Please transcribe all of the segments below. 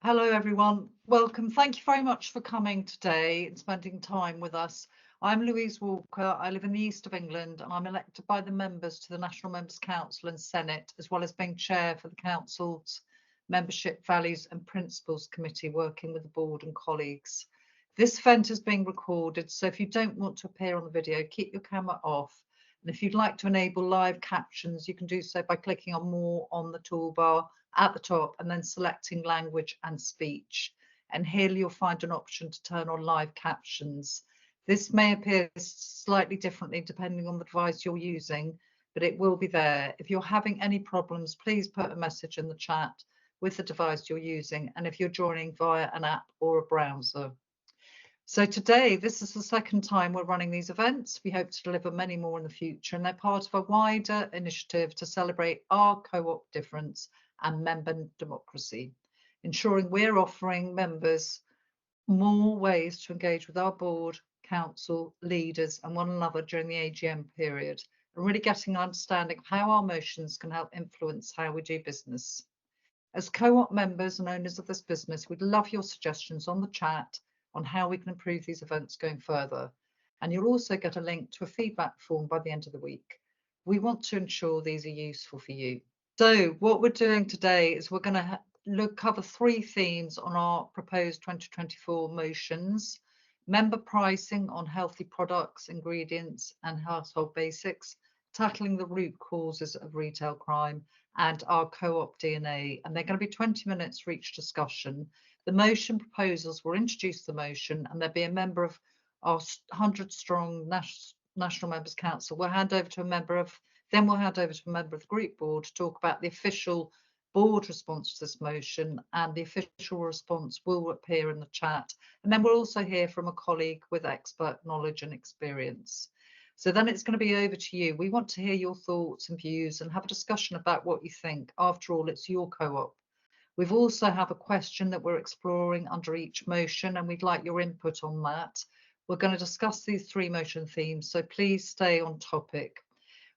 Hello everyone, welcome. Thank you very much for coming today and spending time with us. I'm Louise Walker, I live in the east of England and I'm elected by the members to the National Members Council and Senate, as well as being chair for the Council's Membership Values and Principles Committee, working with the board and colleagues. This event is being recorded, so if you don't want to appear on the video, keep your camera off. And if you'd like to enable live captions, you can do so by clicking on More on the toolbar at the top and then selecting Language and Speech. And here you'll find an option to turn on live captions. This may appear slightly differently depending on the device you're using, but it will be there. If you're having any problems, please put a message in the chat with the device you're using, and if you're joining via an app or a browser. So today, this is the second time we're running these events. We hope to deliver many more in the future, and they're part of a wider initiative to celebrate our co-op difference and member democracy, ensuring we're offering members more ways to engage with our board, council, leaders and one another during the AGM period, and really getting an understanding of how our motions can help influence how we do business. As co-op members and owners of this business, we'd love your suggestions on the chat on how we can improve these events going further. And you'll also get a link to a feedback form by the end of the week. We want to ensure these are useful for you. So what we're doing today is we're going to cover three themes on our proposed 2024 motions: member pricing on healthy products, ingredients and household basics, tackling the root causes of retail crime, and our co-op DNA. And they're going to be 20 minutes for each discussion. The motion proposals will introduce the motion, and there'll be a member of our 100-strong National Members Council. We'll hand over to a member of Then we'll hand over to a member of the group board to talk about the official board response to this motion, and the official response will appear in the chat. And then we'll also hear from a colleague with expert knowledge and experience. So then it's going to be over to you. We want to hear your thoughts and views and have a discussion about what you think. After all, it's your co-op. We've also have a question that we're exploring under each motion, and we'd like your input on that. We're going to discuss these three motion themes, so please stay on topic.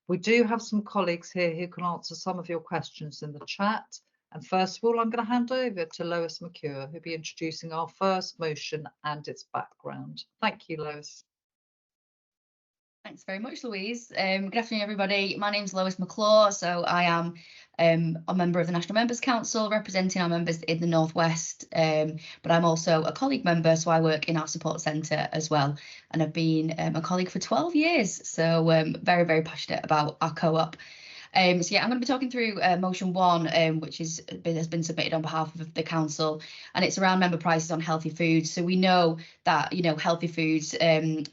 We do have some colleagues here who can answer some of your questions in the chat. And first of all, I'm going to hand over to Lois McClure, who'll be introducing our first motion and its background. Thank you, Lois. Thanks very much, Louise. Good afternoon, everybody. My name's Lois McClure. So I am a member of the National Members Council, representing our members in the North West, but I'm also a colleague member, so I work in our support centre as well, and I've been a colleague for 12 years, so very, very passionate about our co-op. So yeah, I'm going to be talking through motion 1, which has been submitted on behalf of the council, and it's around member prices on healthy foods. So we know that, you know, healthy foods and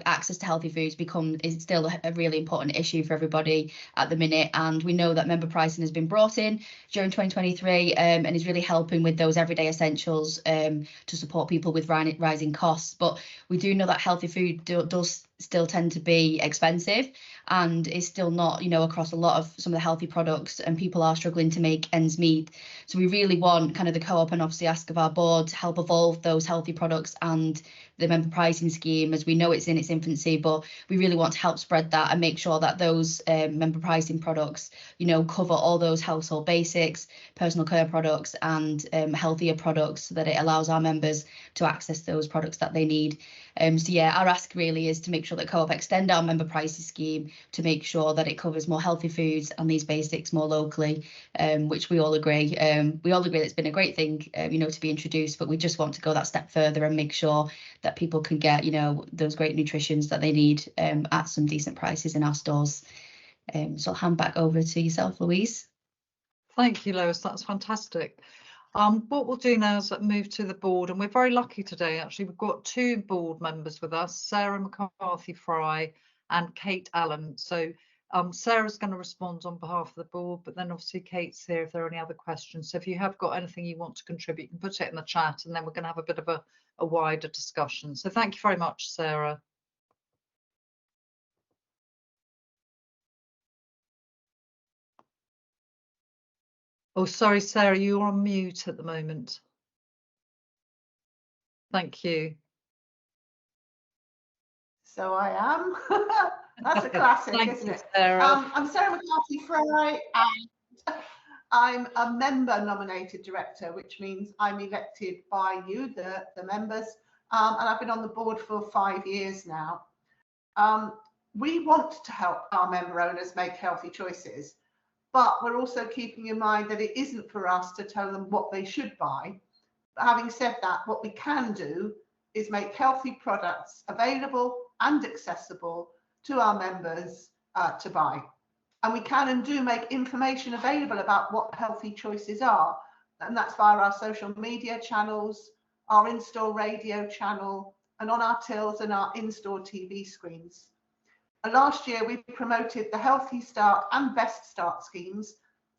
access to healthy foods is still a really important issue for everybody at the minute, and we know that member pricing has been brought in during 2023 and is really helping with those everyday essentials to support people with rising costs. But we do know that healthy food does still tend to be expensive, and is still not, you know, across a lot of some of the healthy products, and people are struggling to make ends meet. So we really want kind of the co-op, and obviously ask of our board, to help evolve those healthy products and the member pricing scheme, as we know it's in its infancy, but we really want to help spread that and make sure that those member pricing products, you know, cover all those household basics, personal care products and healthier products, so that it allows our members to access those products that they need. So yeah, our ask really is to make sure that Co-op extend our member pricing scheme to make sure that it covers more healthy foods and these basics more locally, which we all agree. We all agree that it's been a great thing, you know, to be introduced, but we just want to go that step further and make sure that people can get, you know, those great nutritions that they need at some decent prices in our stores. So I'll hand back over to yourself, Louise. Thank you, Lois. That's fantastic. What we'll do now is move to the board, and we're very lucky today. Actually, we've got two board members with us, Sarah McCarthy-Fry and Kate Allen. So Sarah's going to respond on behalf of the board, but then obviously Kate's here if there are any other questions. So if you have got anything you want to contribute, you can put it in the chat, and then we're going to have a bit of a wider discussion. So thank you very much, Sarah. Oh, sorry, Sarah, you're on mute at the moment. Thank you. So I am. That's a classic, isn't it? Sarah. I'm Sarah McCarthy-Fry, and I'm a member nominated director, which means I'm elected by you, the members, and I've been on the board for 5 years now. We want to help our member owners make healthy choices, but we're also keeping in mind that it isn't for us to tell them what they should buy. But having said that, what we can do is make healthy products available and accessible to our members to buy. And we can and do make information available about what healthy choices are. And that's via our social media channels, our in-store radio channel, and on our tills and our in-store TV screens. And last year, we promoted the Healthy Start and Best Start schemes,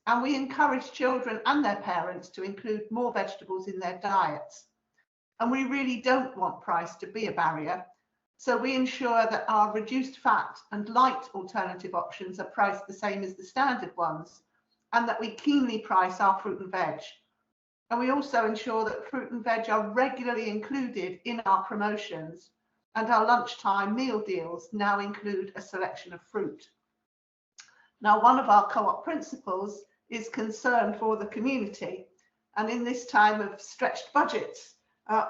and we encouraged children and their parents to include more vegetables in their diets. And we really don't want price to be a barrier. So we ensure that our reduced fat and light alternative options are priced the same as the standard ones, and that we keenly price our fruit and veg. And we also ensure that fruit and veg are regularly included in our promotions, and our lunchtime meal deals now include a selection of fruit. Now, one of our co-op principles is concern for the community. And in this time of stretched budgets,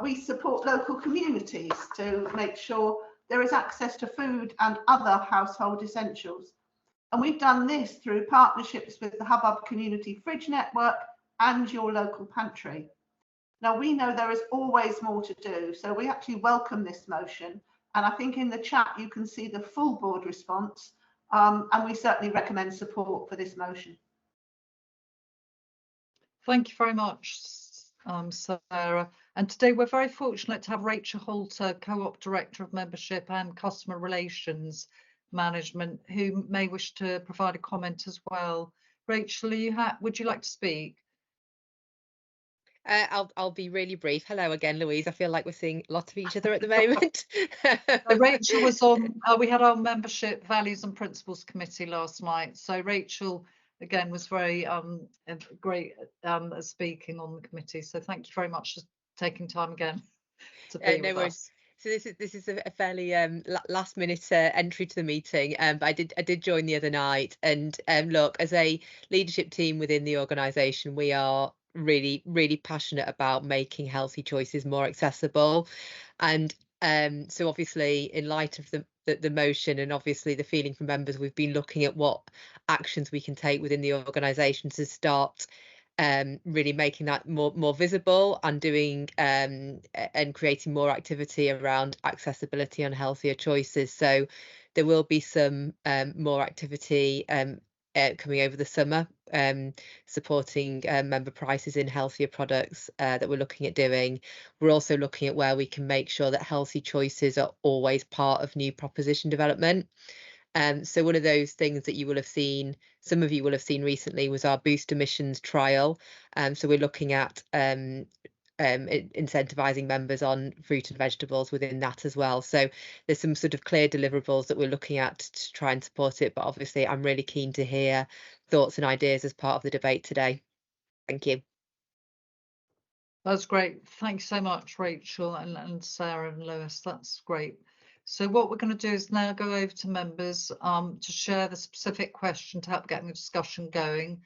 we support local communities to make sure there is access to food and other household essentials. And we've done this through partnerships with the Hubbub Community Fridge Network and your local pantry. Now, we know there is always more to do, so we actually welcome this motion. And I think in the chat, you can see the full board response, and we certainly recommend support for this motion. Thank you very much, Sarah. And today we're very fortunate to have Rachel Halter, Co-op Director of Membership and Customer Relations Management, who may wish to provide a comment as well. Rachel, would you like to speak? I'll be really brief. Hello again, Louise. I feel like we're seeing a lot of each other at the moment. Rachel was on, we had our Membership Values and Principles Committee last night. So Rachel, again, was very great at speaking on the committee. So thank you very much for taking time again to be with us. So this is a fairly last minute entry to the meeting, but I did join the other night. And look, as a leadership team within the organisation, we are really passionate about making healthy choices more accessible. And so obviously, in light of the motion and obviously the feeling from members, we've been looking at what actions we can take within the organisation to start really making that more visible and doing and creating more activity around accessibility and healthier choices. So there will be some more activity coming over the summer, supporting member prices in healthier products that we're looking at doing. We're also looking at where we can make sure that healthy choices are always part of new proposition development. So one of those things that you will have seen, some of you will have seen recently, was our boost emissions trial. So we're looking at incentivising members on fruit and vegetables within that as well. So there's some sort of clear deliverables that we're looking at to try and support it. But obviously, I'm really keen to hear thoughts and ideas as part of the debate today. Thank you. That's great. Thanks so much, Rachel and Sarah and Lois. That's great. So what we're going to do is now go over to members to share the specific question to help getting the discussion going.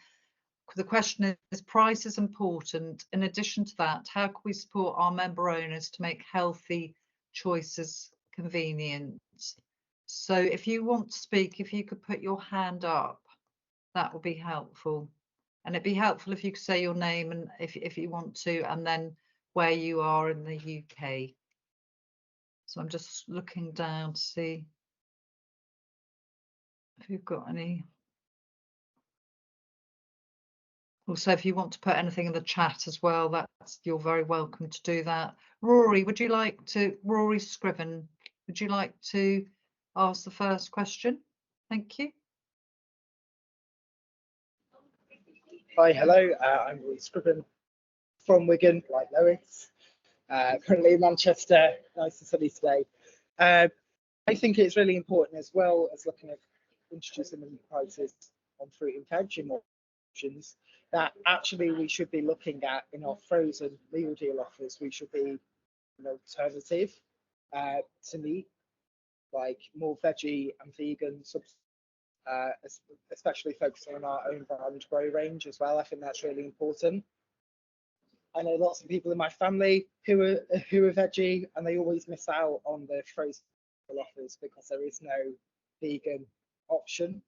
The question is, price is important. In addition to that, how can we support our member owners to make healthy choices convenient? So if you want to speak, if you could put your hand up, that would be helpful. And it'd be helpful if you could say your name and if you want to, and then where you are in the UK. So I'm just looking down to see if you've got any. Also, if you want to put anything in the chat as well, you're very welcome to do that. Rory, Rory Scriven, would you like to ask the first question? Thank you. Hi, hello, I'm Rory Scriven from Wigan, like Lois. Currently in Manchester, nice and sunny today. I think it's really important, as well as looking at introducing the prices on fruit and veg in more options, that actually we should be looking at in our frozen meal deal offers. We should be an alternative to meat, like more veggie and vegan especially focusing on our own brand grow range as well. I think that's really important. I know lots of people in my family who are veggie, and they always miss out on the frozen offers because there is no vegan option.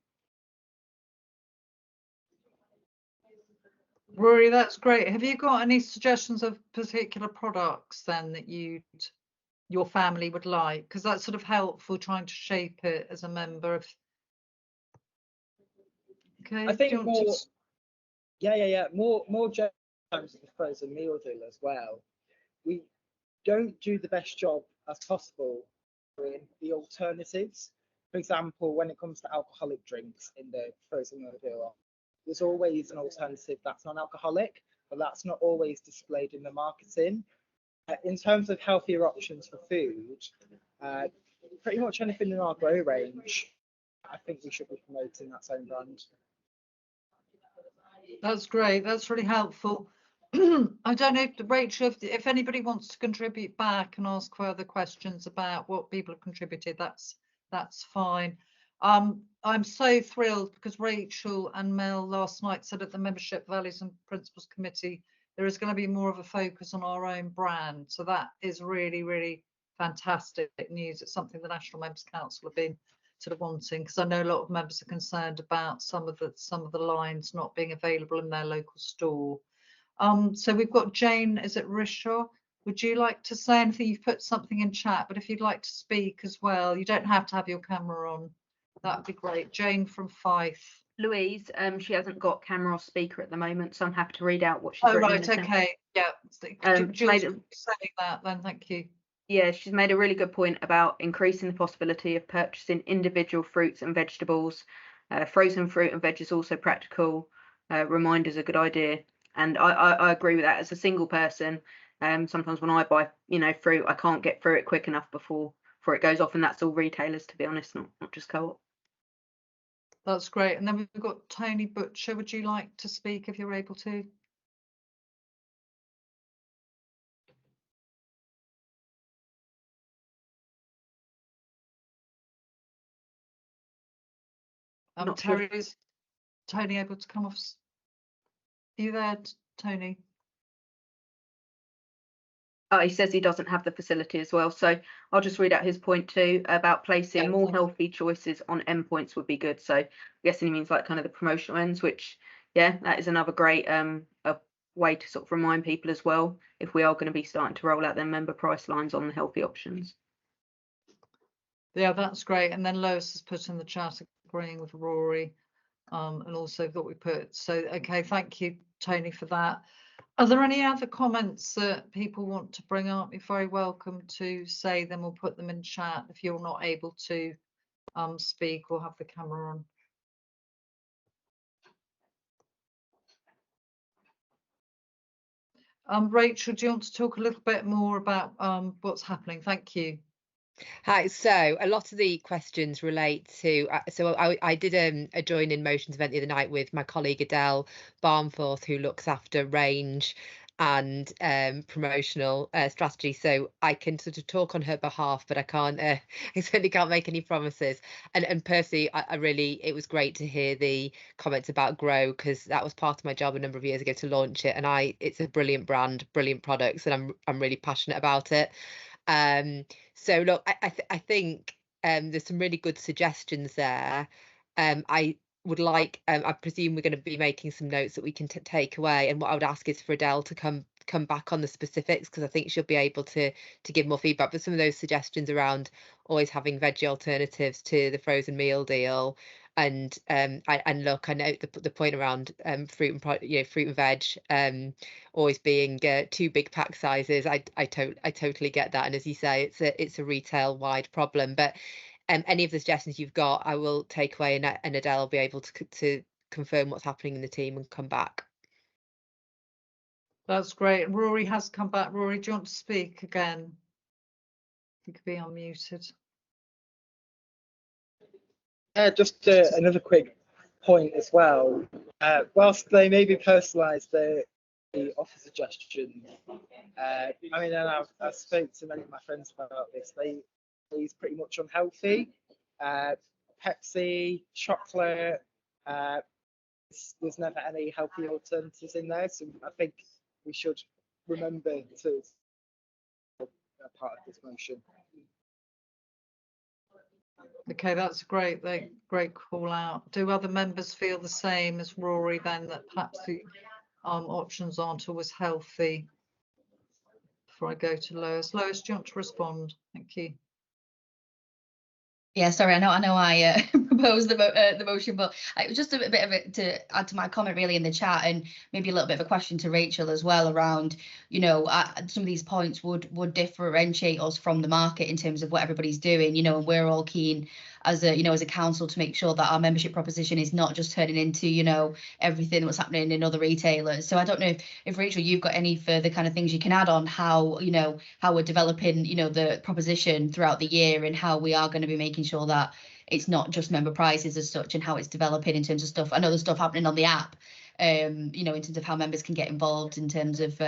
Rory, that's great. Have you got any suggestions of particular products then that your family would like? Because that's sort of helpful trying to shape it as a member of. Okay. I think more, more general in terms of the frozen meal deal as well. We don't do the best job as possible in the alternatives. For example, when it comes to alcoholic drinks in the frozen meal deal, there's always an alternative that's non-alcoholic, but that's not always displayed in the marketing. In terms of healthier options for food, pretty much anything in our grow range, I think we should be promoting that same brand. That's great. That's really helpful. I don't know, Rachel, if anybody wants to contribute back and ask further questions about what people have contributed, that's fine. I'm so thrilled because Rachel and Mel last night said at the Membership Values and Principles Committee there is going to be more of a focus on our own brand. So that is really, really fantastic news. It's something the National Members Council have been sort of wanting, because I know a lot of members are concerned about some of the lines not being available in their local store. So we've got Jane, is it Rishaw? Would you like to say anything? You've put something in chat, but if you'd like to speak as well, you don't have to have your camera on. That'd be great. Jane from Fife. Louise, she hasn't got camera or speaker at the moment, so I'm happy to read out what she's written. Oh, right, okay. Yeah. Jules, saying that then, thank you. Yeah, she's made a really good point about increasing the possibility of purchasing individual fruits and vegetables. Frozen fruit and veg is also practical. Reminders are a good idea. And I agree with that. As a single person, sometimes when I buy, fruit, I can't get through it quick enough before it goes off, and that's all retailers, to be honest, not just Co-op. That's great. And then we've got Tony Butcher. Would you like to speak if you're able to? Is Tony able to come off? Are you there, Tony? He says he doesn't have the facility as well. So I'll just read out his point too about placing more healthy choices on endpoints would be good. So I'm guessing he means like kind of the promotional ends, which, yeah, that is another great a way to sort of remind people as well, if we are going to be starting to roll out their member price lines on the healthy options. Yeah, that's great. And then Lois has put in the chat agreeing with Rory, and also that we put. So, okay, thank you, Tony, for that. Are there any other comments that people want to bring up? You're very welcome to say them or put them in chat if you're not able to speak or have the camera on. Rachel, do you want to talk a little bit more about what's happening? Thank you. Hi, so a lot of the questions relate to, so I did a join in motions event the other night with my colleague Della Barnforth, who looks after range and promotional strategy, so I can sort of talk on her behalf, but I can't I certainly can't make any promises. And personally, I really, it was great to hear the comments about Grow, because that was part of my job a number of years ago to launch it, and it's a brilliant brand, brilliant products, and I'm really passionate about it. So look, I think there's some really good suggestions there. I would like, I presume we're going to be making some notes that we can take away, and what I would ask is for Della to come back on the specifics, because I think she'll be able to give more feedback. But some of those suggestions around always having veggie alternatives to the frozen meal deal, and look, I know the point around fruit and veg always being too big pack sizes. I totally get that, and as you say, it's a retail wide problem. But any of the suggestions you've got, I will take away, and Adele will be able to confirm what's happening in the team and come back. That's great. Rory has come back. Rory, do you want to speak again? You could be unmuted. Just another quick point as well. Whilst they maybe personalise the offer suggestions, I mean, and I've spoken to many of my friends about this. They is pretty much unhealthy. Pepsi, chocolate. There's never any healthy alternatives in there, so I think we should remember to part of this motion. Okay, that's great. Great call out. Do other members feel the same as Rory then, that perhaps the options aren't always healthy? Before I go to Lois. Lois, do you want to respond? Thank you. Yeah, sorry, I know I proposed the motion, but it was just a bit of it to add to my comment really in the chat, and maybe a little bit of a question to Rachel as well around, you know, some of these points would differentiate us from the market in terms of what everybody's doing, you know, and we're all keen as a, you know, as a council to make sure that our membership proposition is not just turning into, you know, everything that's happening in other retailers. So I don't know if Rachel, you've got any further kind of things you can add on how, you know, how we're developing, you know, the proposition throughout the year, and how we are going to be making sure that it's not just member prices as such, and how it's developing in terms of stuff. I know there's stuff happening on the app, you know, in terms of how members can get involved in terms of,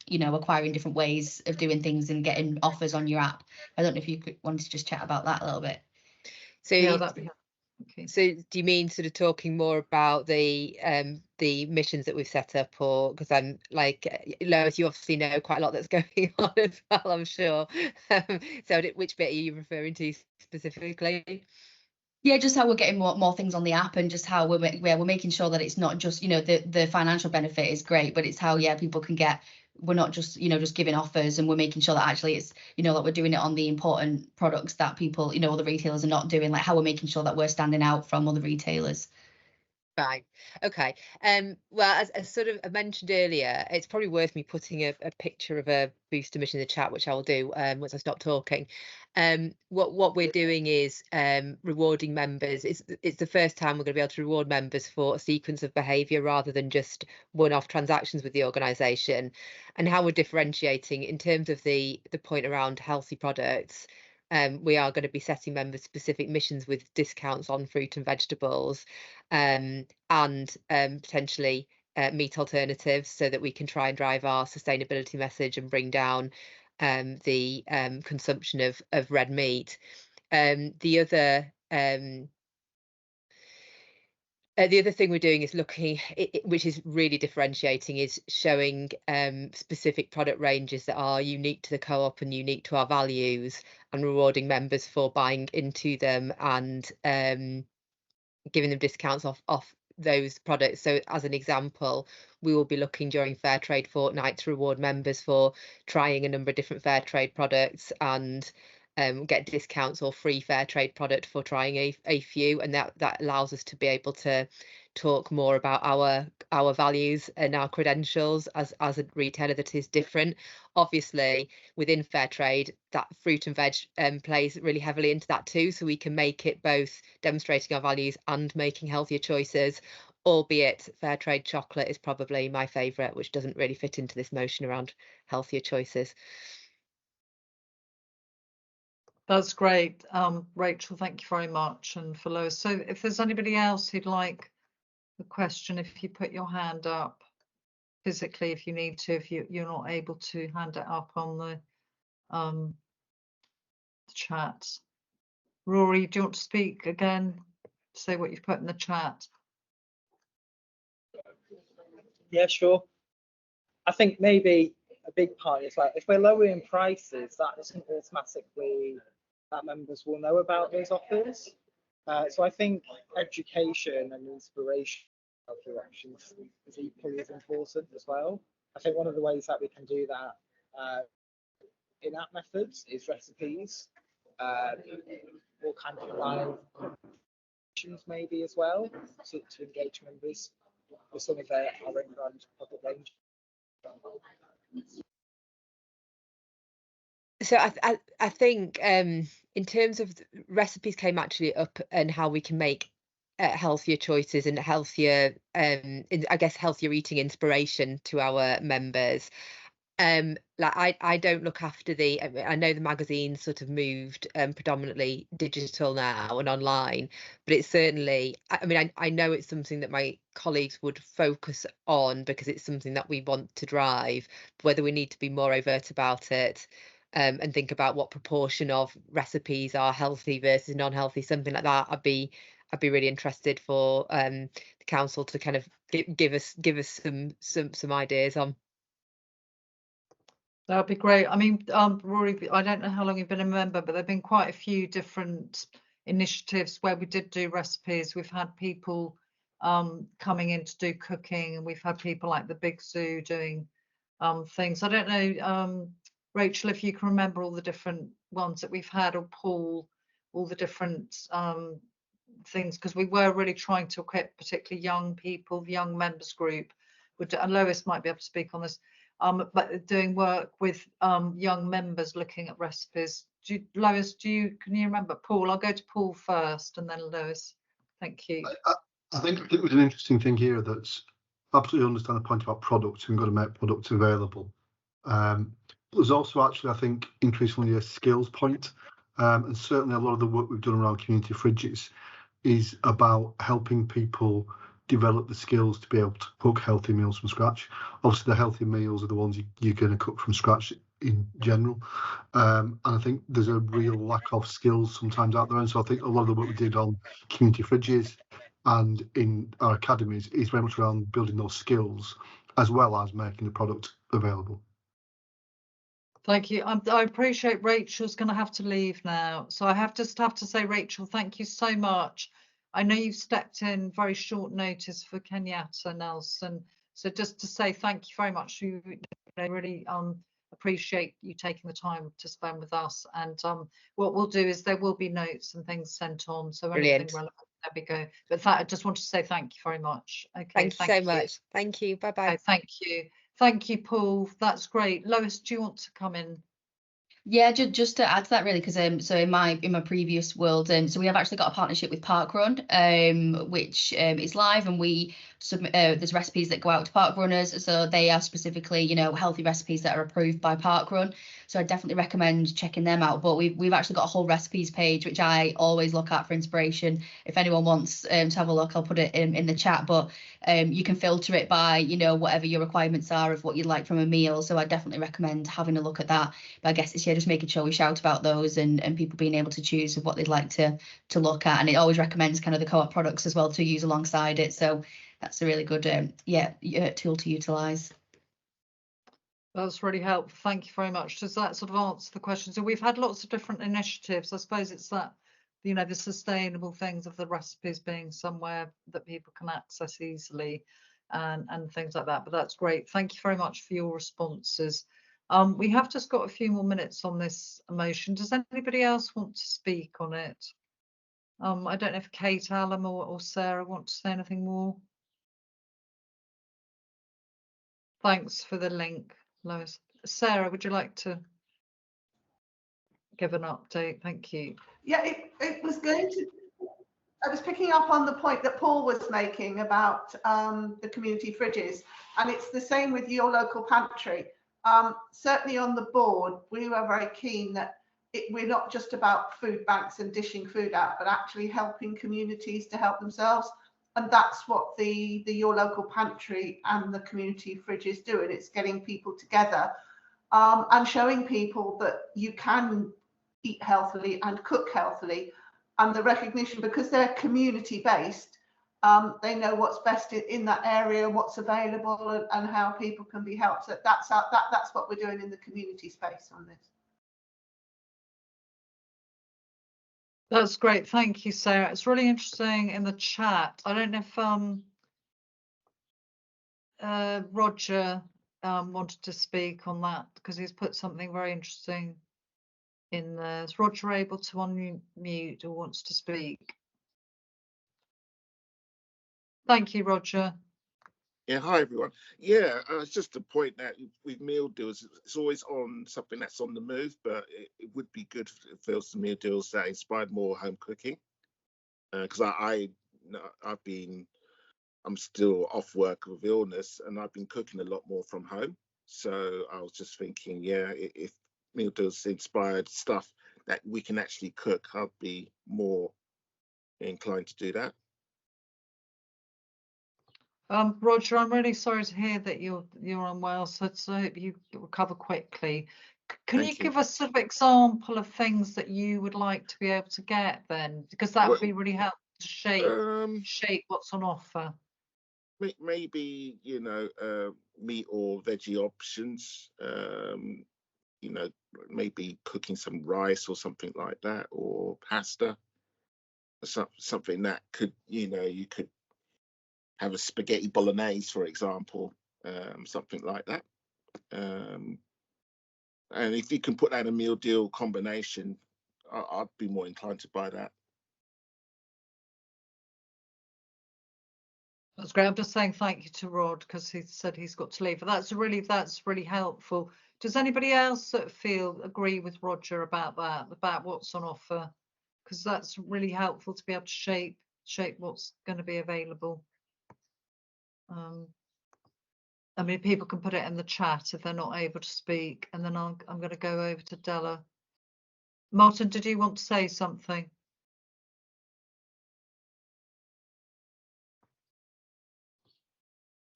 you know, acquiring different ways of doing things and getting offers on your app. I don't know if you wanted to just chat about that a little bit. So Yeah, that'd be okay. So do you mean sort of talking more about the missions that we've set up, or because I'm like Lois, you obviously know quite a lot that's going on as well, I'm sure. So which bit are you referring to specifically? Yeah, just how we're getting more things on the app, and just how we're making sure that it's not just, you know, the financial benefit is great, but it's how, yeah, people can get, we're not just, you know, just giving offers, and we're making sure that actually it's, you know, that we're doing it on the important products that people, you know, other retailers are not doing, like how we're making sure that we're standing out from other retailers. Fine. Okay. Well, as sort of I mentioned earlier, it's probably worth me putting a picture of a booster mission in the chat, which I will do once I stop talking. What we're doing is rewarding members. It's the first time we're going to be able to reward members for a sequence of behaviour rather than just one-off transactions with the organisation. And how we're differentiating in terms of the point around healthy products. We are going to be setting members specific missions with discounts on fruit and vegetables, and potentially meat alternatives, so that we can try and drive our sustainability message and bring down the consumption of red meat. The other thing we're doing is looking, which is really differentiating, is showing specific product ranges that are unique to the co-op and unique to our values, and rewarding members for buying into them, and giving them discounts off those products. So as an example, we will be looking during Fair Trade Fortnight to reward members for trying a number of different fair trade products, and get discounts or free fair trade product for trying a few, and that allows us to be able to talk more about our values and our credentials as a retailer that is different. Obviously, within fair trade, that fruit and veg plays really heavily into that too, so we can make it both demonstrating our values and making healthier choices, albeit fair trade chocolate is probably my favourite, which doesn't really fit into this motion around healthier choices. That's great. Rachel, thank you very much. And for Lois, so if there's anybody else who'd like a question, if you put your hand up physically, if you need to, if you're not able to hand it up on the chat. Rory, do you want to speak again? Say what you've put in the chat. Yeah, sure. I think maybe a big part is like, if we're lowering prices, that doesn't automatically that members will know about those offers. So I think education and inspiration of your options is equally as important as well. I think one of the ways that we can do that in-app methods is recipes, or kind of live maybe as well, to engage members with some of our own brand product range. So I think in terms of recipes came actually up, and how we can make healthier choices and healthier, I guess healthier eating inspiration to our members. Like I don't look after I know the magazine's sort of moved predominantly digital now and online, but it's certainly, I mean, I know it's something that my colleagues would focus on because it's something that we want to drive. Whether we need to be more overt about it, and think about what proportion of recipes are healthy versus non-healthy, something like that. I'd be really interested for the council to kind of give us some ideas on. That'd be great. I mean, Rory, I don't know how long you've been a member, but there've been quite a few different initiatives where we did do recipes. We've had people coming in to do cooking, and we've had people like the Big Zoo doing things. I don't know, Rachel, if you can remember all the different ones that we've had, or Paul, all the different things, because we were really trying to equip particularly young people, the young members group, and Lois might be able to speak on this. But doing work with young members looking at recipes. Lois, can you remember? Paul, I'll go to Paul first and then Lois. Thank you. I think it was an interesting thing here that's absolutely understand the point about products. We've got to make products available. There's also actually, I think, increasingly a skills point. And certainly a lot of the work we've done around community fridges is about helping people develop the skills to be able to cook healthy meals from scratch. Obviously, the healthy meals are the ones you're going to cook from scratch in general. And I think there's a real lack of skills sometimes out there. And so I think a lot of the work we did on community fridges and in our academies is very much around building those skills as well as making the product available. Thank you. I appreciate Rachel's going to have to leave now. So I have to say, Rachel, thank you so much. I know you've stepped in very short notice for Kenyatta Nelson. So just to say thank you very much. I really appreciate you taking the time to spend with us. And what we'll do is there will be notes and things sent on. So anything relevant, there we go. But I just want to say thank you very much. Okay. Thank you so much. Thank you. Bye bye. Okay, thank you. Thank you, Paul. That's great. Lois, do you want to come in? Yeah, just to add to that really, because so in my previous world, so we have actually got a partnership with Parkrun, which is live, and we submit there's recipes that go out to park runners, so they are specifically, you know, healthy recipes that are approved by Parkrun. So I definitely recommend checking them out. But we've actually got a whole recipes page, which I always look at for inspiration. If anyone wants to have a look, I'll put it in the chat. But you can filter it by, you know, whatever your requirements are of what you'd like from a meal. So I definitely recommend having a look at that. But I guess it's just making sure we shout about those and people being able to choose what they'd like to look at. And it always recommends kind of the co-op products as well to use alongside it. So that's a really good tool to utilise. That's really helpful. Thank you very much. Does that sort of answer the question? So we've had lots of different initiatives. I suppose it's that, you know, the sustainable things of the recipes being somewhere that people can access easily and things like that. But that's great. Thank you very much for your responses. We have just got a few more minutes on this motion. Does anybody else want to speak on it? I don't know if Kate, Alan or Sarah want to say anything more. Thanks for the link, Lois. Sarah, would you like to give an update? Thank you. Yeah, it was going to, I was picking up on the point that Paul was making about the community fridges, and it's the same with your local pantry. Certainly on the board, we were very keen that we're not just about food banks and dishing food out, but actually helping communities to help themselves. And that's what the Your Local Pantry and the community fridges do. And it's getting people together and showing people that you can eat healthily and cook healthily. And the recognition, because they're community based, they know what's best in that area, what's available, and how people can be helped. So that's what we're doing in the community space on this. That's great. Thank you, Sarah. It's really interesting in the chat. I don't know if Roger wanted to speak on that, because he's put something very interesting in there. Is Roger able to unmute or wants to speak? Thank you, Roger. Yeah, hi everyone. Yeah, it's just a point that with meal deals, it's always on something that's on the move, but it would be good if there was some meal deals that inspired more home cooking. Because I'm still off work with illness, and I've been cooking a lot more from home. So I was just thinking, yeah, if meal deals inspired stuff that we can actually cook, I'd be more inclined to do that. Roger, I'm really sorry to hear that you're unwell, so I hope you recover quickly. Can you give us sort of example of things that you would like to be able to get then? Because that would be really helpful to shape what's on offer. Maybe, you know, meat or veggie options, you know, maybe cooking some rice or something like that, or pasta, something that could, you know, you could have a spaghetti bolognese, for example, something like that. And if you can put that in a meal deal combination, I'd be more inclined to buy that. That's great. I'm just saying thank you to Rod because he said he's got to leave. But that's really helpful. Does anybody else agree with Roger about that, about what's on offer? Because that's really helpful to be able to shape what's going to be available. I mean, people can put it in the chat if they're not able to speak, and then I'm going to go over to Della. Martin, did you want to say something?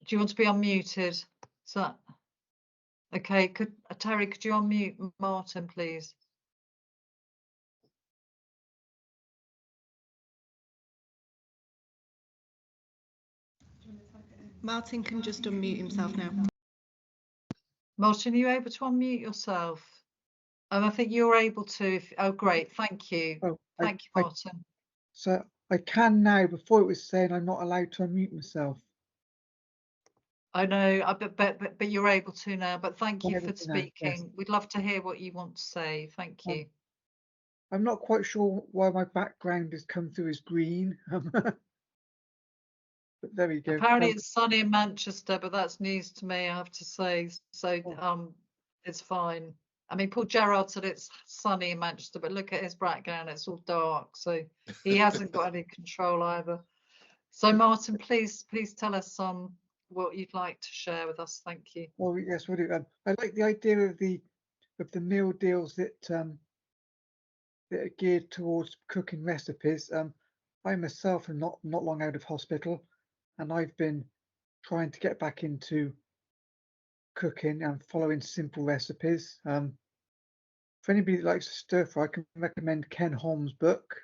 Do you want to be unmuted? Is that okay? Terry, could you unmute Martin, please? Martin can just unmute himself now. Martin, are you able to unmute yourself? I think you're able to. Oh, great. Thank you. Oh, Thank you, Martin. So I can now. Before it was saying I'm not allowed to unmute myself. I know, but you're able to now. But thank you for speaking. Yes. We'd love to hear what you want to say. Thank you. I'm not quite sure why my background has come through as green. But there we go. Apparently it's sunny in Manchester, but that's news to me, I have to say. So it's fine. I mean, poor Gerrard said it's sunny in Manchester, but look at his background, it's all dark. So he hasn't got any control either. So Martin, please tell us what you'd like to share with us. Thank you. Well, yes, we'll do. I like the idea of the meal deals that are geared towards cooking recipes. I myself am not long out of hospital, and I've been trying to get back into cooking and following simple recipes. For anybody that likes to stir fry, I can recommend Ken Holmes' book.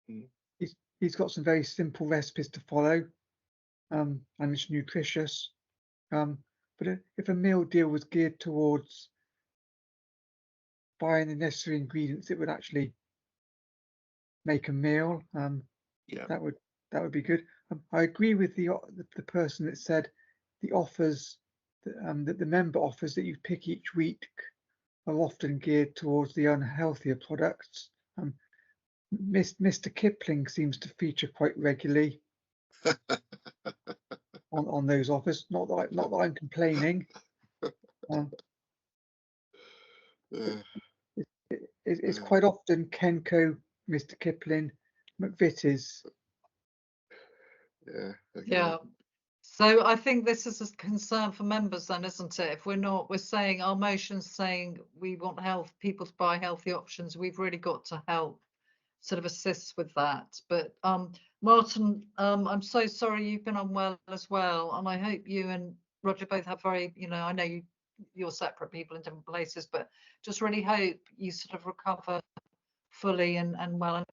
He's got some very simple recipes to follow, and it's nutritious. But if a meal deal was geared towards buying the necessary ingredients, it would actually make a meal. That would be good. I agree with the person that said the offers that the member offers that you pick each week are often geared towards the unhealthier products. Mr. Kipling seems to feature quite regularly on those offers. Not that I'm complaining. It's quite often Kenco, Mr. Kipling, McVitie's. Yeah. Okay. Yeah. So I think this is a concern for members then, isn't it? If we're saying our motion's saying we want people to buy healthy options, we've really got to help sort of assist with that. But Martin, I'm so sorry you've been unwell as well, and I hope you and Roger both have very, I know you're separate people in different places, but just really hope you sort of recover fully and well and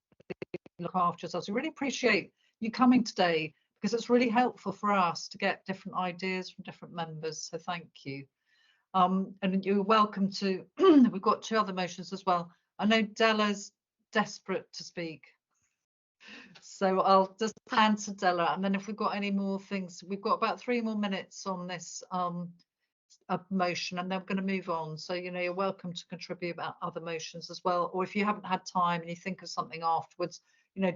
look after yourselves. We really appreciate you coming today, because it's really helpful for us to get different ideas from different members. So thank you. And you're welcome to, we've got 2 other motions as well. I know Della's desperate to speak. So I'll just hand to Della, and then if we've got any more things, we've got about 3 more minutes on this motion, and then we're going to move on. So, you're welcome to contribute about other motions as well. Or if you haven't had time and you think of something afterwards,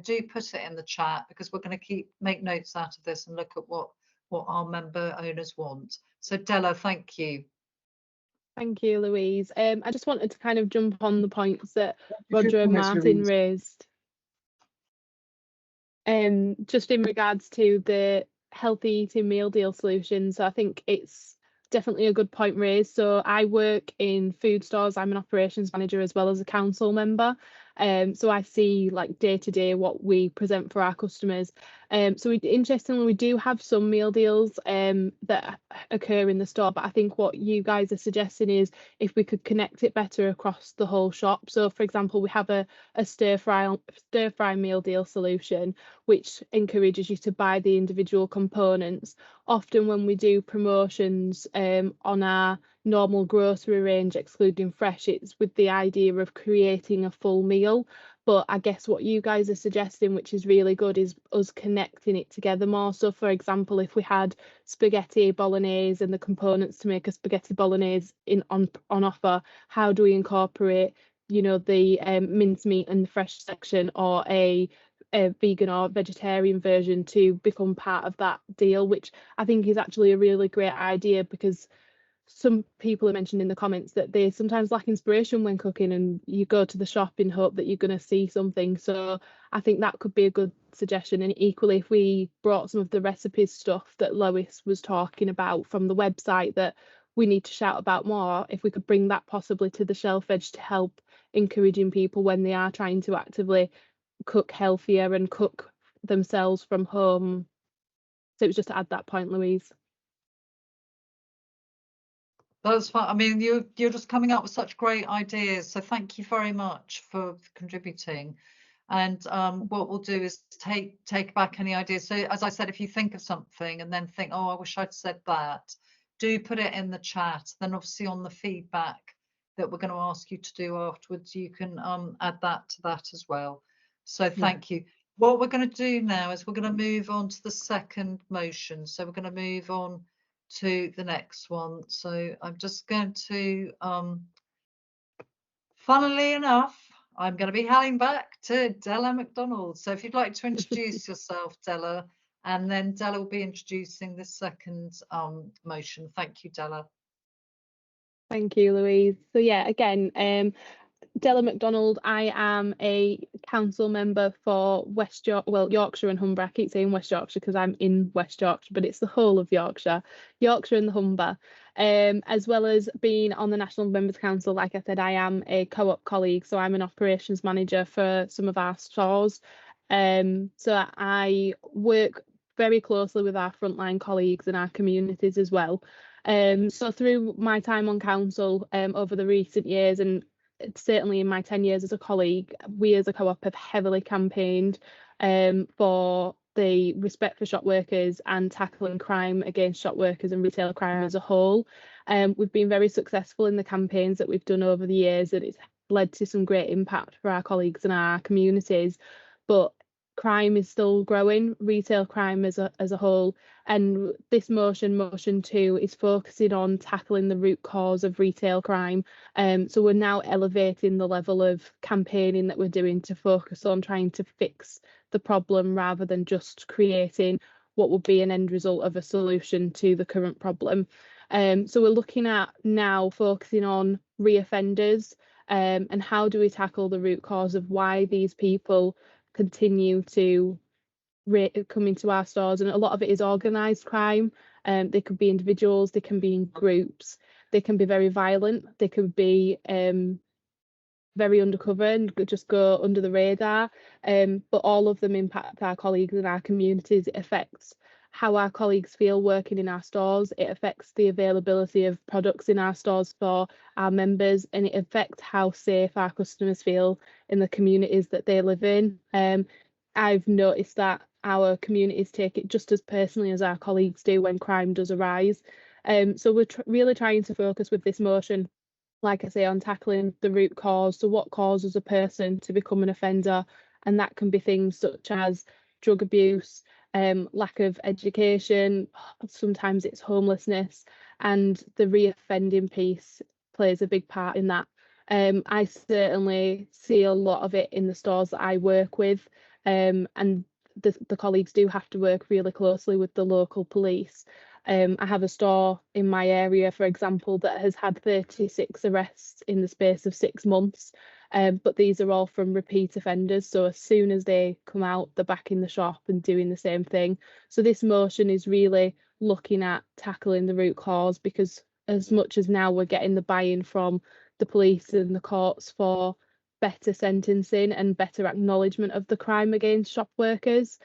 do put it in the chat, because we're going to make notes out of this and look at what our member owners want. So Della, thank you. Thank you, Louise. I just wanted to kind of jump on the points that Roger and Martin raised. Just in regards to the healthy eating meal deal solutions. So I think it's definitely a good point raised. So I work in food stores. I'm an operations manager as well as a council member. So I see like day to day what we present for our customers. So interestingly, we do have some meal deals that occur in the store. But I think what you guys are suggesting is if we could connect it better across the whole shop. So for example, we have a stir fry meal deal solution, which encourages you to buy the individual components. Often when we do promotions on our normal grocery range, excluding fresh, it's with the idea of creating a full meal. But I guess what you guys are suggesting, which is really good, is us connecting it together more. So for example, if we had spaghetti bolognese and the components to make a spaghetti bolognese on offer, how do we incorporate, you know, the mincemeat and the fresh section, or a vegan or vegetarian version to become part of that deal, which I think is actually a really great idea, because some people have mentioned in the comments that they sometimes lack inspiration when cooking, and you go to the shop in hope that you're going to see something. So I think that could be a good suggestion. And equally, if we brought some of the recipes stuff that Lois was talking about from the website that we need to shout about more, if we could bring that possibly to the shelf edge to help encouraging people when they are trying to actively cook healthier and cook themselves from home. So it was just to add that point, Louise. That's fine. I mean, you're just coming up with such great ideas. So thank you very much for contributing. And what we'll do is take back any ideas. So as I said, if you think of something and then think, oh, I wish I'd said that, do put it in the chat. Then obviously on the feedback that we're going to ask you to do afterwards, you can add that to that as well. So thank you. What we're going to do now is we're going to move on to the second motion. So we're going to move on to the next one. So I'm just going to, funnily enough, I'm going to be handing back to Della McDonald. So if you'd like to introduce yourself, Della, and then Della will be introducing the second motion. Thank you, Della. Thank you, Louise. So yeah, again, Della McDonald. I am a council member for Yorkshire and Humber. I keep saying West Yorkshire because I'm in West Yorkshire, but it's the whole of Yorkshire and the Humber. As well as being on the National Members Council, like I said, I am a co-op colleague, so I'm an operations manager for some of our stores. So I work very closely with our frontline colleagues and our communities as well. So through my time on council over the recent years, and certainly in my 10 years as a colleague, we as a co-op have heavily campaigned for the respect for shop workers and tackling crime against shop workers and retail crime as a whole. We've been very successful in the campaigns that we've done over the years, and it's led to some great impact for our colleagues and our communities. But crime is still growing, retail crime as a whole, and this motion 2 is focusing on tackling the root cause of retail crime. So we're now elevating the level of campaigning that we're doing to focus on trying to fix the problem rather than just creating what would be an end result of a solution to the current problem. So we're looking at now focusing on reoffenders, and how do we tackle the root cause of why these people continue to come into our stores. And a lot of it is organised crime. They could be individuals, they can be in groups, they can be very violent, they can be very undercover and just go under the radar, but all of them impact our colleagues and our communities. It affects how our colleagues feel working in our stores, it affects the availability of products in our stores for our members, and it affects how safe our customers feel in the communities that they live in. I've noticed that our communities take it just as personally as our colleagues do when crime does arise. So we're really trying to focus with this motion, like I say, on tackling the root cause. So what causes a person to become an offender? And that can be things such as drug abuse, lack of education, sometimes it's homelessness, and the reoffending piece plays a big part in that. I certainly see a lot of it in the stores that I work with, and the colleagues do have to work really closely with the local police. I have a store in my area, for example, that has had 36 arrests in the space of 6 months, but these are all from repeat offenders. So as soon as they come out, they're back in the shop and doing the same thing. So this motion is really looking at tackling the root cause, because as much as now we're getting the buy-in from the police and the courts for better sentencing and better acknowledgement of the crime against shop workers,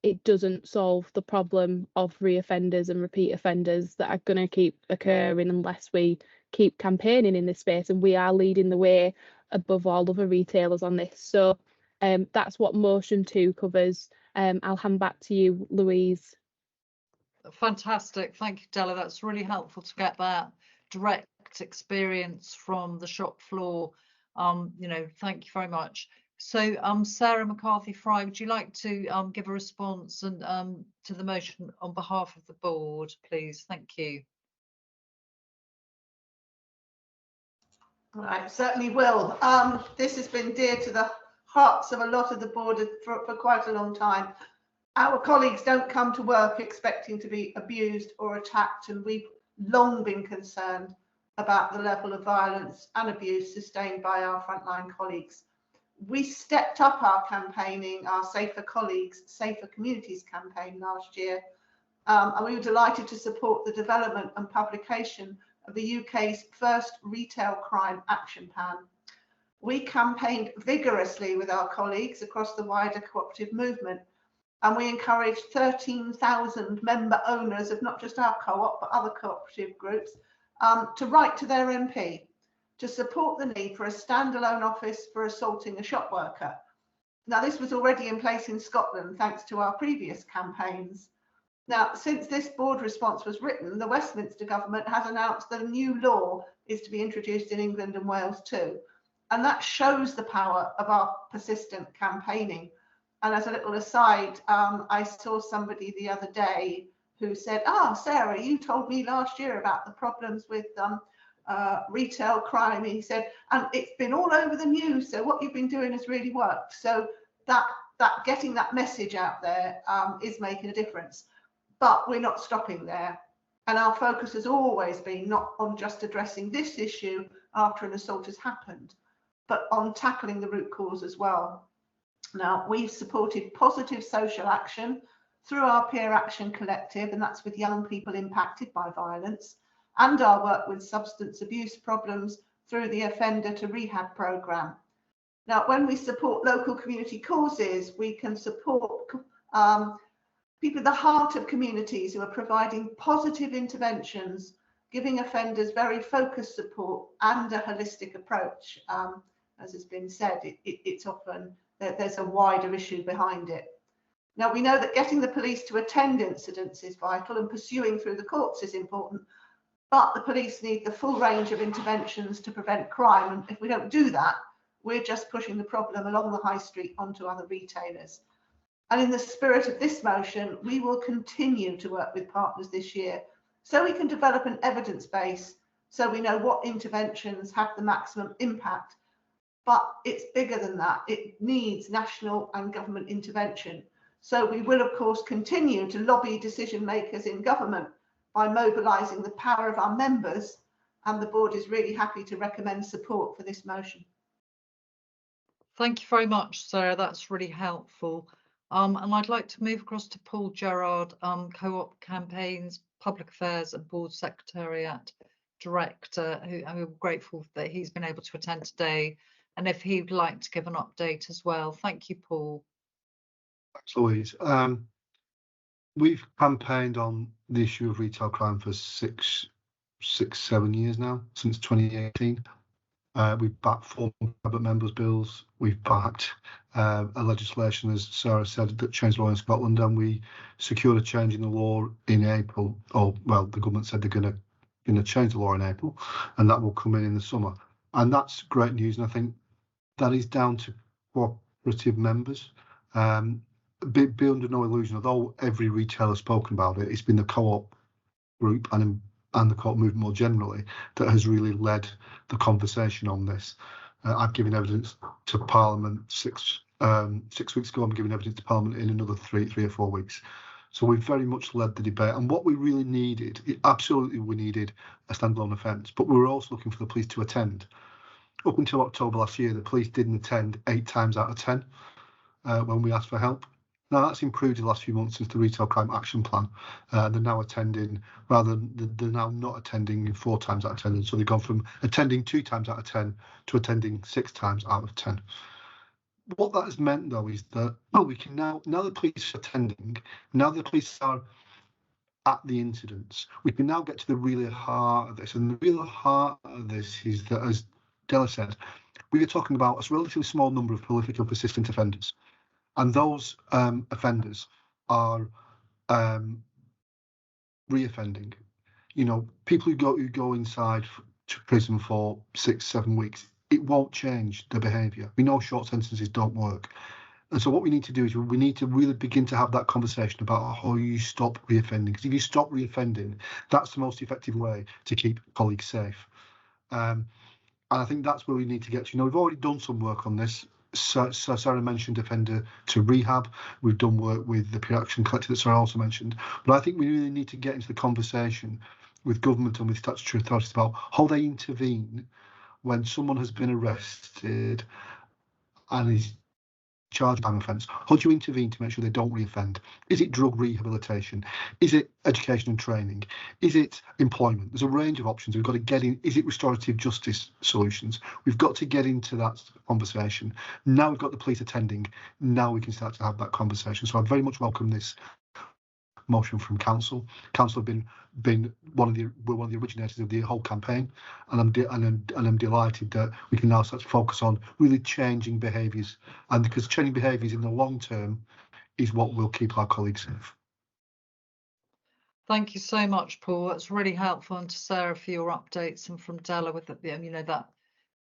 it doesn't solve the problem of reoffenders and repeat offenders that are going to keep occurring unless we keep campaigning in this space, and we are leading the way above all other retailers on this. So that's what motion 2 covers. I'll hand back to you, Louise. Fantastic, thank you, Della. That's really helpful to get that direct experience from the shop floor. You know, thank you very much. So Sarah McCarthy-Fry, would you like to give a response and to the motion on behalf of the board, please? Thank you. Right, certainly will. This has been dear to the hearts of a lot of the board for quite a long time. Our colleagues don't come to work expecting to be abused or attacked, and we've long been concerned about the level of violence and abuse sustained by our frontline colleagues. We stepped up our campaigning, our Safer Colleagues, Safer Communities campaign last year, and we were delighted to support the development and publication of the UK's first retail crime action plan. We campaigned vigorously with our colleagues across the wider cooperative movement, and we encouraged 13,000 member owners of not just our co-op but other cooperative groups to write to their MP to support the need for a standalone office for assaulting a shop worker. Now, this was already in place in Scotland thanks to our previous campaigns. Now, since this board response was written, the Westminster government has announced that a new law is to be introduced in England and Wales too. And that shows the power of our persistent campaigning. And as a little aside, I saw somebody the other day who said, Sarah, you told me last year about the problems with retail crime. He said, and it's been all over the news, so what you've been doing has really worked. So that getting that message out there is making a difference. But we're not stopping there. And our focus has always been not on just addressing this issue after an assault has happened, but on tackling the root cause as well. Now, we've supported positive social action through our Peer Action Collective, and that's with young people impacted by violence, and our work with substance abuse problems through the Offender to Rehab programme. Now, when we support local community causes, we can support people at the heart of communities who are providing positive interventions, giving offenders very focused support and a holistic approach. As has been said, it's often that there's a wider issue behind it. Now, we know that getting the police to attend incidents is vital and pursuing through the courts is important, but the police need the full range of interventions to prevent crime. And if we don't do that, we're just pushing the problem along the high street onto other retailers. And in the spirit of this motion, we will continue to work with partners this year so we can develop an evidence base so we know what interventions have the maximum impact. But it's bigger than that. It needs national and government intervention. So we will, of course, continue to lobby decision makers in government by mobilising the power of our members, and the board is really happy to recommend support for this motion. Thank you very much, Sarah. That's really helpful. And I'd like to move across to Paul Gerrard, Co-op Campaigns, Public Affairs and Board Secretariat Director, who I'm grateful that he's been able to attend today, and if he'd like to give an update as well. Thank you, Paul. Thanks, Louise. We've campaigned on the issue of retail crime for 7 years now, since 2018. We've backed 4 private members' bills. We've backed a legislation, as Sarah said, that changed the law in Scotland, and we secured a change in the law in April. Or, well, the government said they're going to change the law in April, and that will come in the summer. And that's great news, and I think that is down to cooperative members. Be under no illusion, although every retailer has spoken about it, it's been the co-op group and the co-op movement more generally that has really led the conversation on this. I've given evidence to Parliament 6 weeks ago. I'm giving evidence to Parliament in another three or 4 weeks. So we've very much led the debate. And what we really needed, we needed a standalone offence, but we were also looking for the police to attend. Up until October last year, the police didn't attend 8 times out of 10 when we asked for help. Now, that's improved in the last few months since the Retail Crime Action Plan. They're now attending, rather than they're now not attending 4 times out of 10. So they've gone from attending 2 times out of 10 to attending 6 times out of 10. what that has meant, though, is that we can now the police are attending, now the police are at the incidents, we can now get to the real heart of this. And the real heart of this is that, as Della said, we are talking about a relatively small number of prolific and persistent offenders. And those offenders are reoffending. You know, people who go inside to prison for 6-7 weeks, it won't change their behaviour. We know short sentences don't work. And so what we need to do is we need to really begin to have that conversation about how you stop reoffending. Because if you stop reoffending, that's the most effective way to keep colleagues safe. And I think that's where we need to get to. You know, we've already done some work on this. So Sarah mentioned offender to rehab. We've done work with the peer action collective that Sarah also mentioned. But I think we really need to get into the conversation with government and with statutory authorities about how they intervene when someone has been arrested and is charged with an offence. How do you intervene to make sure they don't reoffend? Is it drug rehabilitation? Is it education and training? Is it employment? There's a range of options. We've got to get in. Is it restorative justice solutions? We've got to get into that conversation. Now we've got the police attending. Now we can start to have that conversation. So I very much welcome this motion from council. Council have been one of the originators of the whole campaign, and I'm delighted that we can now start to focus on really changing behaviours, and because changing behaviours in the long term is what will keep our colleagues safe. Thank you so much, Paul. That's really helpful, and to Sarah for your updates, and from Della with that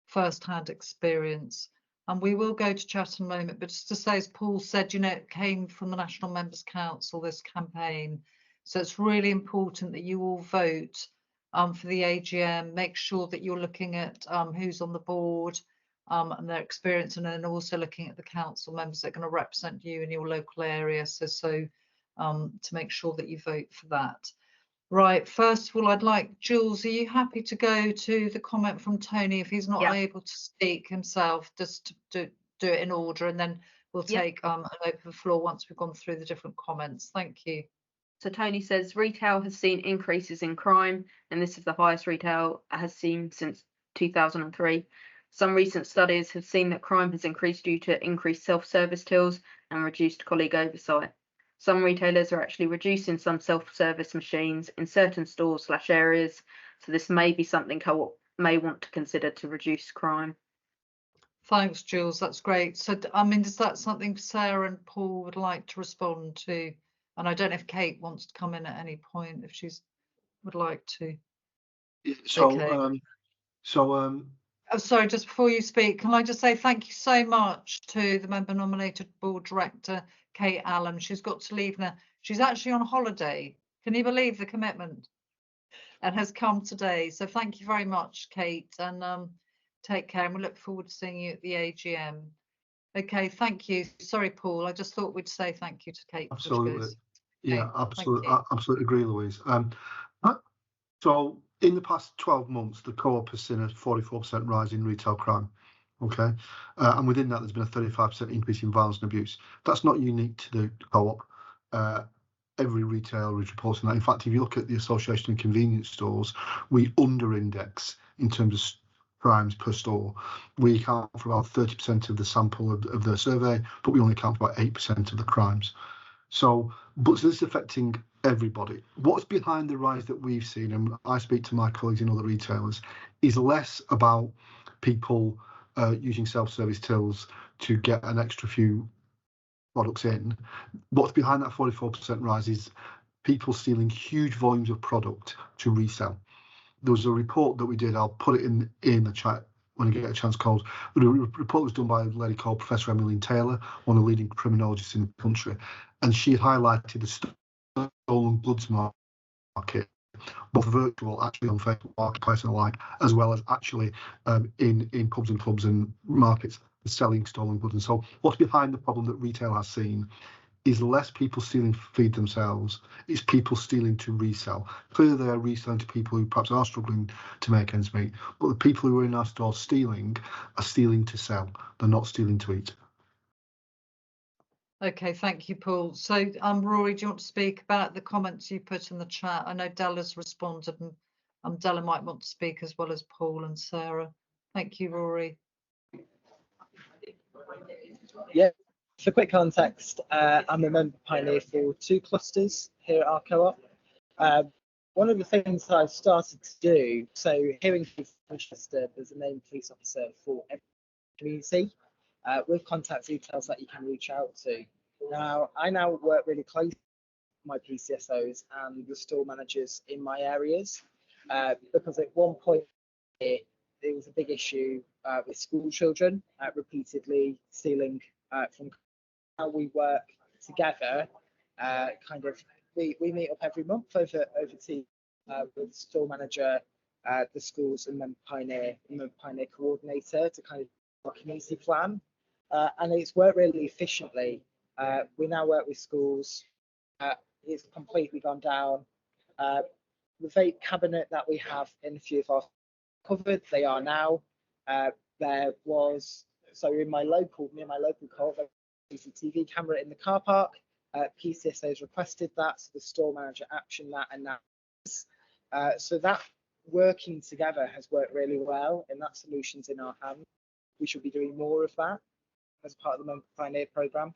first-hand experience. And we will go to chat in a moment, but just to say, as Paul said, it came from the National Members Council, this campaign. So it's really important that you all vote for the AGM. Make sure that you're looking at who's on the board and their experience, and then also looking at the council members that are going to represent you in your local area. So to make sure that you vote for that. Right, first of all, I'd like, Jules, are you happy to go to the comment from Tony if he's not able to speak himself, just to do it in order, and then we'll take an open floor once we've gone through the different comments. Thank you. So Tony says retail has seen increases in crime, and this is the highest retail has seen since 2003. Some recent studies have seen that crime has increased due to increased self-service tills and reduced colleague oversight. Some retailers are actually reducing some self-service machines in certain stores/areas, so this may be something Co-op may want to consider to reduce crime. Thanks, Jules. That's great. So, I mean, is that something Sarah and Paul would like to respond to? And I don't know if Kate wants to come in at any point, if she's would like to. So, Oh, sorry, just before you speak, can I just say thank you so much to the member nominated board director, Kate Allen. She's got to leave now. She's actually on holiday. Can you believe the commitment? And has come today. So thank you very much, Kate, and take care. And we look forward to seeing you at the AGM. Okay, thank you. Sorry, Paul. I just thought we'd say thank you to Kate. Absolutely. Yeah, absolutely. I absolutely agree, Louise. So in the past 12 months, the Co-op has seen a 44% rise in retail crime. Okay, and within that, there's been a 35% increase in violence and abuse. That's not unique to the Co-op. Every retailer is reporting that. In fact, if you look at the Association of Convenience Stores, we under-index in terms of crimes per store. We account for about 30% of the sample of the survey, but we only account for about 8% of the crimes. So this is affecting everybody. What's behind the rise that we've seen, and I speak to my colleagues in other retailers, is less about people using self-service tills to get an extra few products in. What's behind that 44% rise is people stealing huge volumes of product to resell. There was a report that we did, I'll put it in the chat when I get a chance, called, the report was done by a lady called Professor Emmeline Taylor, one of the leading criminologists in the country, and she highlighted the stolen goods market, both virtual, actually on Facebook Marketplace and the like, as well as actually in pubs and clubs and markets selling stolen goods. And so what's behind the problem that retail has seen is less people stealing to feed themselves, it's people stealing to resell. Clearly they are reselling to people who perhaps are struggling to make ends meet, but the people who are in our stores stealing are stealing to sell, they're not stealing to eat. Okay, thank you, Paul. So, Rory, do you want to speak about the comments you put in the chat? I know Della's responded, and Della might want to speak as well as Paul and Sarah. Thank you, Rory. Yeah, for quick context, I'm a member pioneer for 2 clusters here at our co-op. One of the things that I've started to do, so hearing from Manchester, there's a named police officer for every community with contact details that you can reach out to. Now, I now work really closely with my PCSOs and the store managers in my areas because at one point it was a big issue with school children repeatedly stealing from. How we work together, kind of we meet up every month over tea with the store manager, the schools, and then pioneer coordinator to kind of our community plan, and it's worked really efficiently. We now work with schools. It's completely gone down. The vape cabinet that we have in a few of our covered, they are now. There was in my local co-op, CCTV camera in the car park. PCSOs requested that, so the store manager actioned that, and now so that working together has worked really well, and that solution's in our hands. We should be doing more of that as part of the Pioneer programme.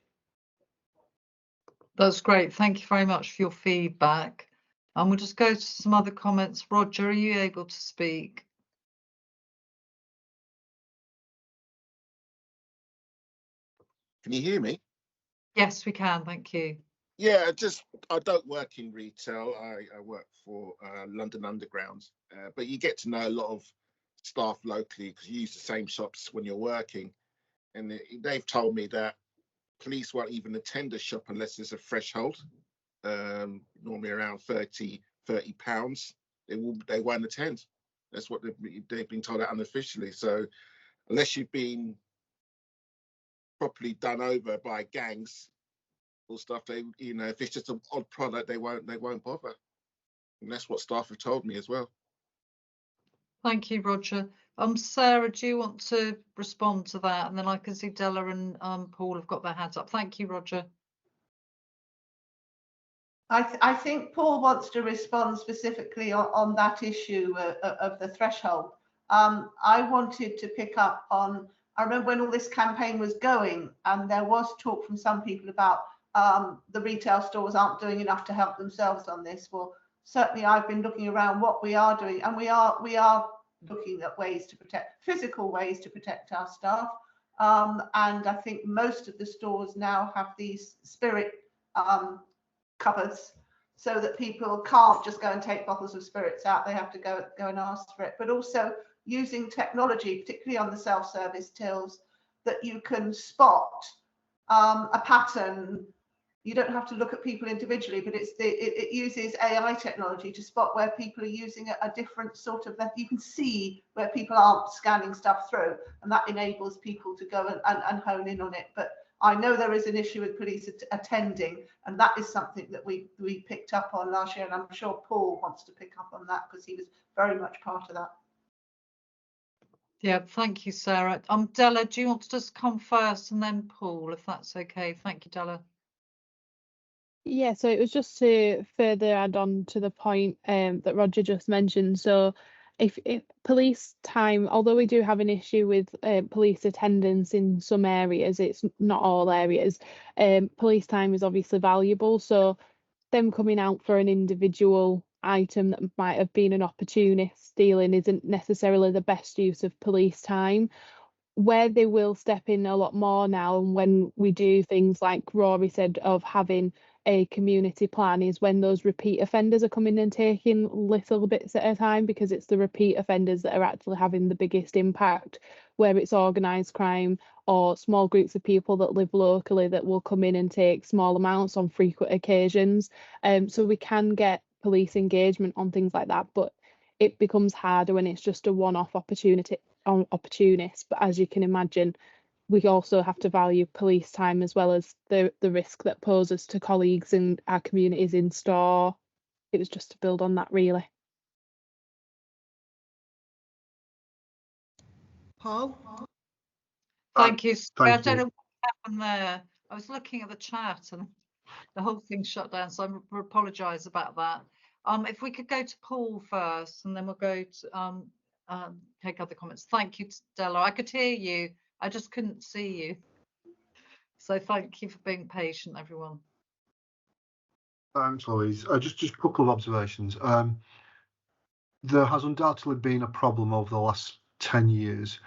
That's great. Thank you very much for your feedback. And we'll just go to some other comments. Roger, are you able to speak? Can you hear me? Yes, we can. Thank you. Yeah, I don't work in retail. I work for London Underground, but you get to know a lot of staff locally because you use the same shops when you're working. And they've told me that police won't even attend a shop unless there's a threshold, normally around £30. They won't attend. That's what they've been told unofficially. So unless you've been properly done over by gangs or stuff, if it's just an odd product, they won't bother. And that's what staff have told me as well. Thank you, Roger. Sarah, do you want to respond to that? And then I can see Della and Paul have got their hands up. Thank you, Roger. I think Paul wants to respond specifically on that issue of the threshold. I wanted to pick up on, I remember when all this campaign was going, and there was talk from some people about the retail stores aren't doing enough to help themselves on this. Well, certainly I've been looking around what we are doing, and we are looking at ways to protect, physical ways to protect our staff. And I think most of the stores now have these spirit cupboards, so that people can't just go and take bottles of spirits out. They have to go and ask for it. But also using technology, particularly on the self-service tills, that you can spot a pattern. You don't have to look at people individually, but it uses AI technology to spot where people are using a different sort of, you can see where people aren't scanning stuff through, and that enables people to go and hone in on it. But I know there is an issue with police attending, and that is something that we picked up on last year, and I'm sure Paul wants to pick up on that because he was very much part of that. Yeah, thank you, Sarah. Della, do you want to just come first and then Paul, if that's okay? Thank you, Della. Yeah, so it was just to further add on to the point that Roger just mentioned. So if police time, although we do have an issue with police attendance in some areas, it's not all areas, police time is obviously valuable. So them coming out for an individual item that might have been an opportunist stealing isn't necessarily the best use of police time. Where they will step in a lot more now, and when we do things like Rory said of having a community plan, is when those repeat offenders are coming and taking little bits at a time, because it's the repeat offenders that are actually having the biggest impact, where it's organised crime or small groups of people that live locally that will come in and take small amounts on frequent occasions. So we can get police engagement on things like that, but it becomes harder when it's just a one-off opportunist. But as you can imagine, we also have to value police time as well as the risk that poses to colleagues and our communities in store. It was just to build on that, really. Paul? Thank you. I Thank don't know you. what happened there. I was looking at the chat and the whole thing shut down, so I apologise about that. If we could go to Paul first, and then we'll go to take other comments. Thank you, Della. I could hear you. I just couldn't see you. So thank you for being patient, everyone. Thanks, Louise. Just a couple of observations. There has undoubtedly been a problem over the last 10 years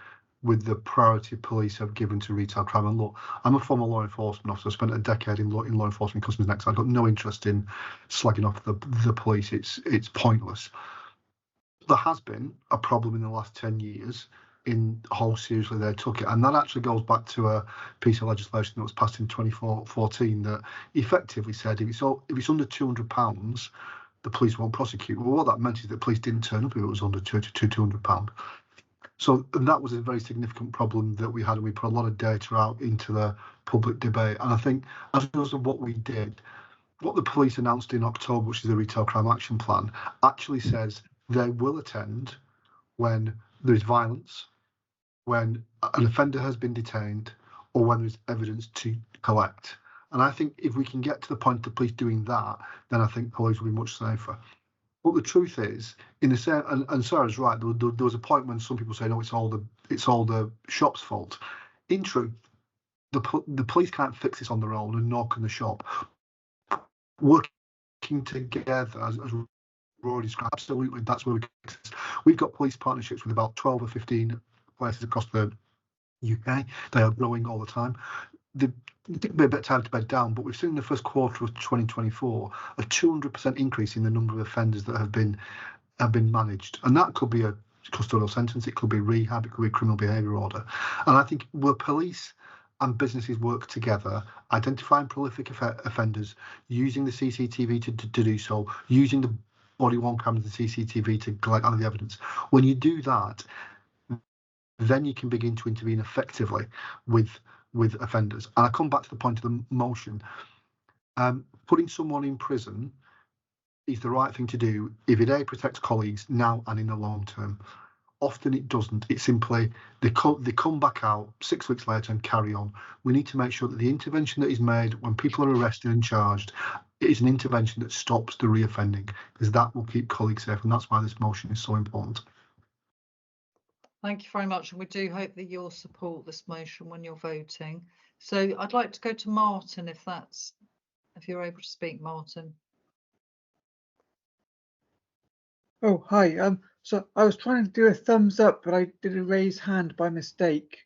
with the priority police have given to retail crime. And look, I'm a former law enforcement officer. I spent a decade in law enforcement, customs next. I've got no interest in slagging off the police. It's pointless. There has been a problem in the last 10 years in how seriously they took it. And that actually goes back to a piece of legislation that was passed in 2014 that effectively said if it's under £200, the police won't prosecute. Well, what that meant is that police didn't turn up if it was under £200. So that was a very significant problem that we had, and we put a lot of data out into the public debate. And I think as a result of what we did, what the police announced in October, which is the Retail Crime Action Plan, actually says they will attend when there is violence, when an offender has been detained, or when there's evidence to collect. And I think if we can get to the point of the police doing that, then I think police will be much safer. But the truth is, in the same, and Sarah's right. There was a point when some people say, "No, it's all the shop's fault." In truth, the police can't fix this on their own, and nor can the shop. Working together, as Rory described, absolutely, that's where we've got police partnerships with about 12 or 15 places across the UK. They are growing all the time. It took a bit of time to bed down, but we've seen in the first quarter of 2024 a 200% increase in the number of offenders that have been managed, and that could be a custodial sentence, it could be rehab, it could be a criminal behaviour order. And I think where police and businesses work together, identifying prolific offenders, using the CCTV to do so, using the body-worn cameras, the CCTV to collect all the evidence. When you do that, then you can begin to intervene effectively with offenders. And I come back to the point of the motion. Putting someone in prison is the right thing to do if it protects colleagues now and in the long term. Often it doesn't. It's simply they come back out 6 weeks later and carry on. We need to make sure that the intervention that is made when people are arrested and charged is an intervention that stops the reoffending, because that will keep colleagues safe, and that's why this motion is so important. Thank you very much, and we do hope that you'll support this motion when you're voting. So I'd like to go to Martin, if you're able to speak, Martin. Oh, hi. So I was trying to do a thumbs up, but I did a raise hand by mistake.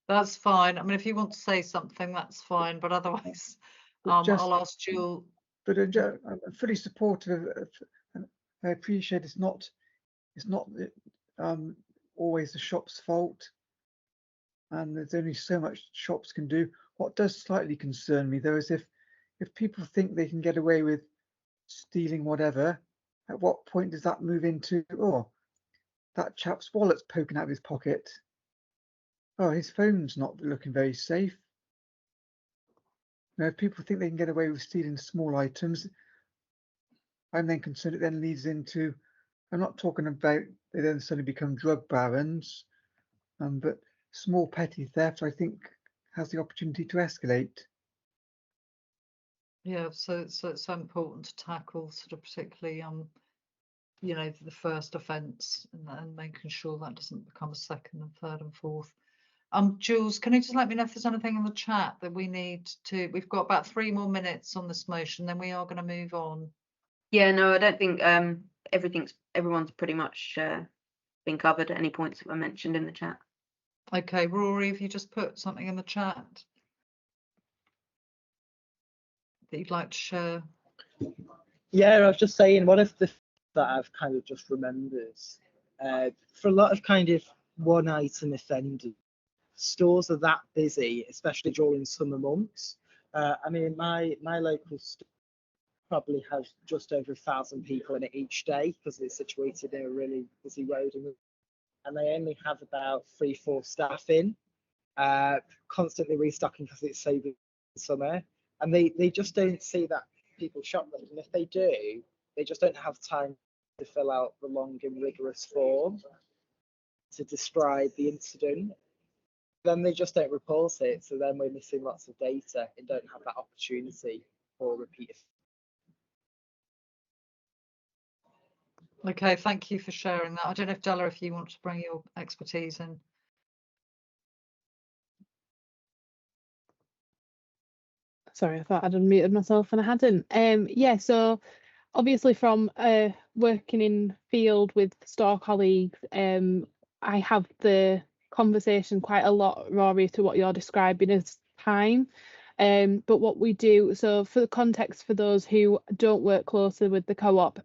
That's fine. I mean, if you want to say something, that's fine. But otherwise, I'll ask Jules. But I'm fully supportive of, and I appreciate it's not always the shop's fault, and there's only so much shops can do. What does slightly concern me, though, is if people think they can get away with stealing whatever, at what point does that move into, oh, that chap's wallet's poking out of his pocket? Oh, his phone's not looking very safe. Now, if people think they can get away with stealing small items, I'm then concerned it then leads into, I'm not talking about they then suddenly become drug barons, but small petty theft, I think, has the opportunity to escalate. Yeah, so it's so important to tackle sort of particularly you know, the first offence and making sure that doesn't become a second and third and fourth. Jules, can you just let me know if there's anything in the chat that we need to? We've got about 3 more minutes on this motion, then we are going to move on. Yeah, no, I don't think everyone's pretty much been covered. Any points that were mentioned in the chat. Okay, Rory, if you just put something in the chat that you'd like to share. Yeah, I was just saying, one of the that I've kind of just remembered, for a lot of kind of one item offenders, stores are that busy, especially during summer months. I mean, my local store probably has just over 1,000 people in it each day because it's situated in a really busy road, and they only have about 3-4 staff in, constantly restocking because it's so busy in summer, and they just don't see that people shop them, and if they do, they just don't have time to fill out the long and rigorous form to describe the incident. Then they just don't report it, so then we're missing lots of data and don't have that opportunity for repeat. Okay, thank you for sharing that. I don't know if Della, if you want to bring your expertise in. Sorry, I thought I'd unmuted myself and I hadn't. Yeah, so obviously from working in field with store colleagues, I have the conversation quite a lot, Rory, to what you're describing as time. But what we do, so for the context for those who don't work closely with the co-op,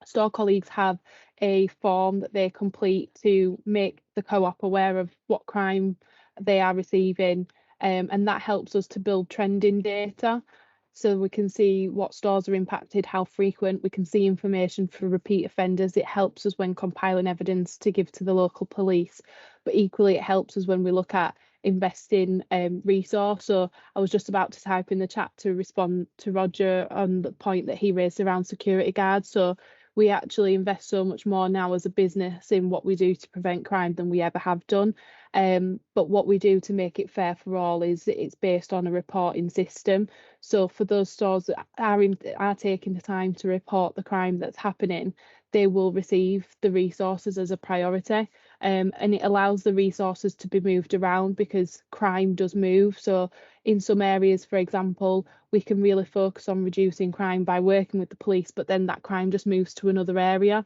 store colleagues have a form that they complete to make the co-op aware of what crime they are receiving, and that helps us to build trending data. So we can see what stores are impacted, how frequent, we can see information for repeat offenders. It helps us when compiling evidence to give to the local police, but equally it helps us when we look at investing resource. So I was just about to type in the chat to respond to Roger on the point that he raised around security guards. So we actually invest so much more now as a business in what we do to prevent crime than we ever have done. But what we do to make it fair for all is it's based on a reporting system. So for those stores that are taking the time to report the crime that's happening, they will receive the resources as a priority. And it allows the resources to be moved around because crime does move. So in some areas, for example, we can really focus on reducing crime by working with the police, but then that crime just moves to another area.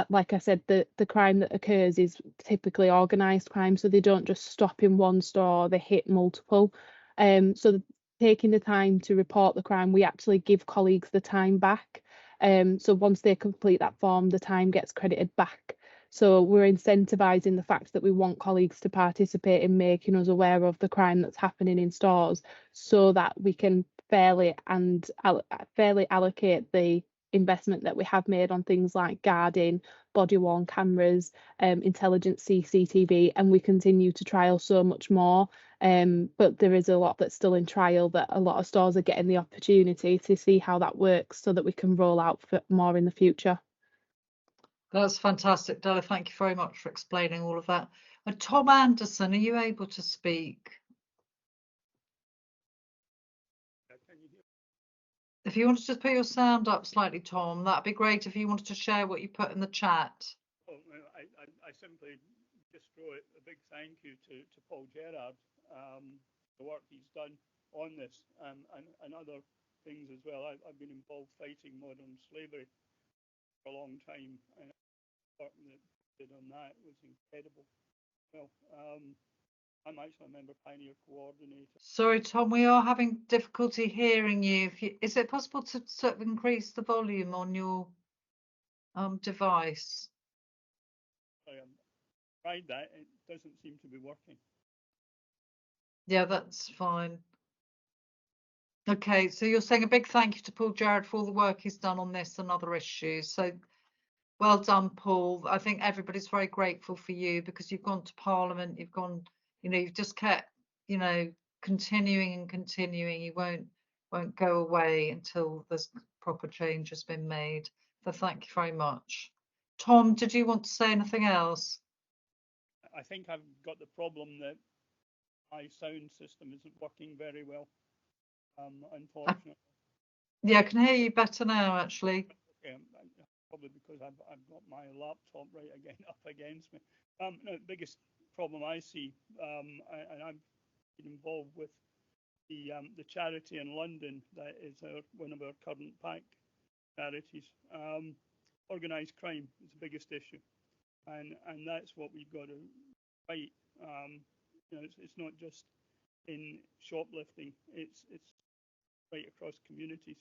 Like I said, the crime that occurs is typically organised crime, so they don't just stop in one store, they hit multiple. So taking the time to report the crime, we actually give colleagues the time back. So once they complete that form, the time gets credited back. So we're incentivising the fact that we want colleagues to participate in making us aware of the crime that's happening in stores, so that we can fairly allocate the investment that we have made on things like guarding, body-worn cameras, intelligent CCTV, and we continue to trial so much more. But there is a lot that's still in trial that a lot of stores are getting the opportunity to see how that works so that we can roll out for more in the future. That's fantastic, Della. Thank you very much for explaining all of that. And Tom Anderson, are you able to speak? If you want to just put your sound up slightly, Tom, that'd be great. If you wanted to share what you put in the chat. Oh, I simply just wrote a big thank you to Paul Gerrard, the work he's done on this, and other things as well. I've been involved fighting modern slavery for a long time, and the work that he did on that was incredible. Well, I'm actually a member pioneer coordinator. Sorry, Tom, we are having difficulty hearing you. Is it possible to sort of increase the volume on your device? I tried that, it doesn't seem to be working. Yeah, that's fine. Okay, so you're saying a big thank you to Paul Gerrard for all the work he's done on this and other issues. So well done, Paul. I think everybody's very grateful for you because you've gone to Parliament, you've gone, you've just kept, continuing and continuing. You won't go away until there's proper change has been made. So thank you very much. Tom, did you want to say anything else? I think I've got the problem that my sound system isn't working very well, unfortunately. Yeah, I can hear you better now, actually. Okay, probably because I've got my laptop right up against me. No, the biggest problem I see, and I've been involved with the charity in London that is one of our current PAC charities. Organised crime is the biggest issue, and that's what we've got to fight. It's not just in shoplifting; it's right across communities.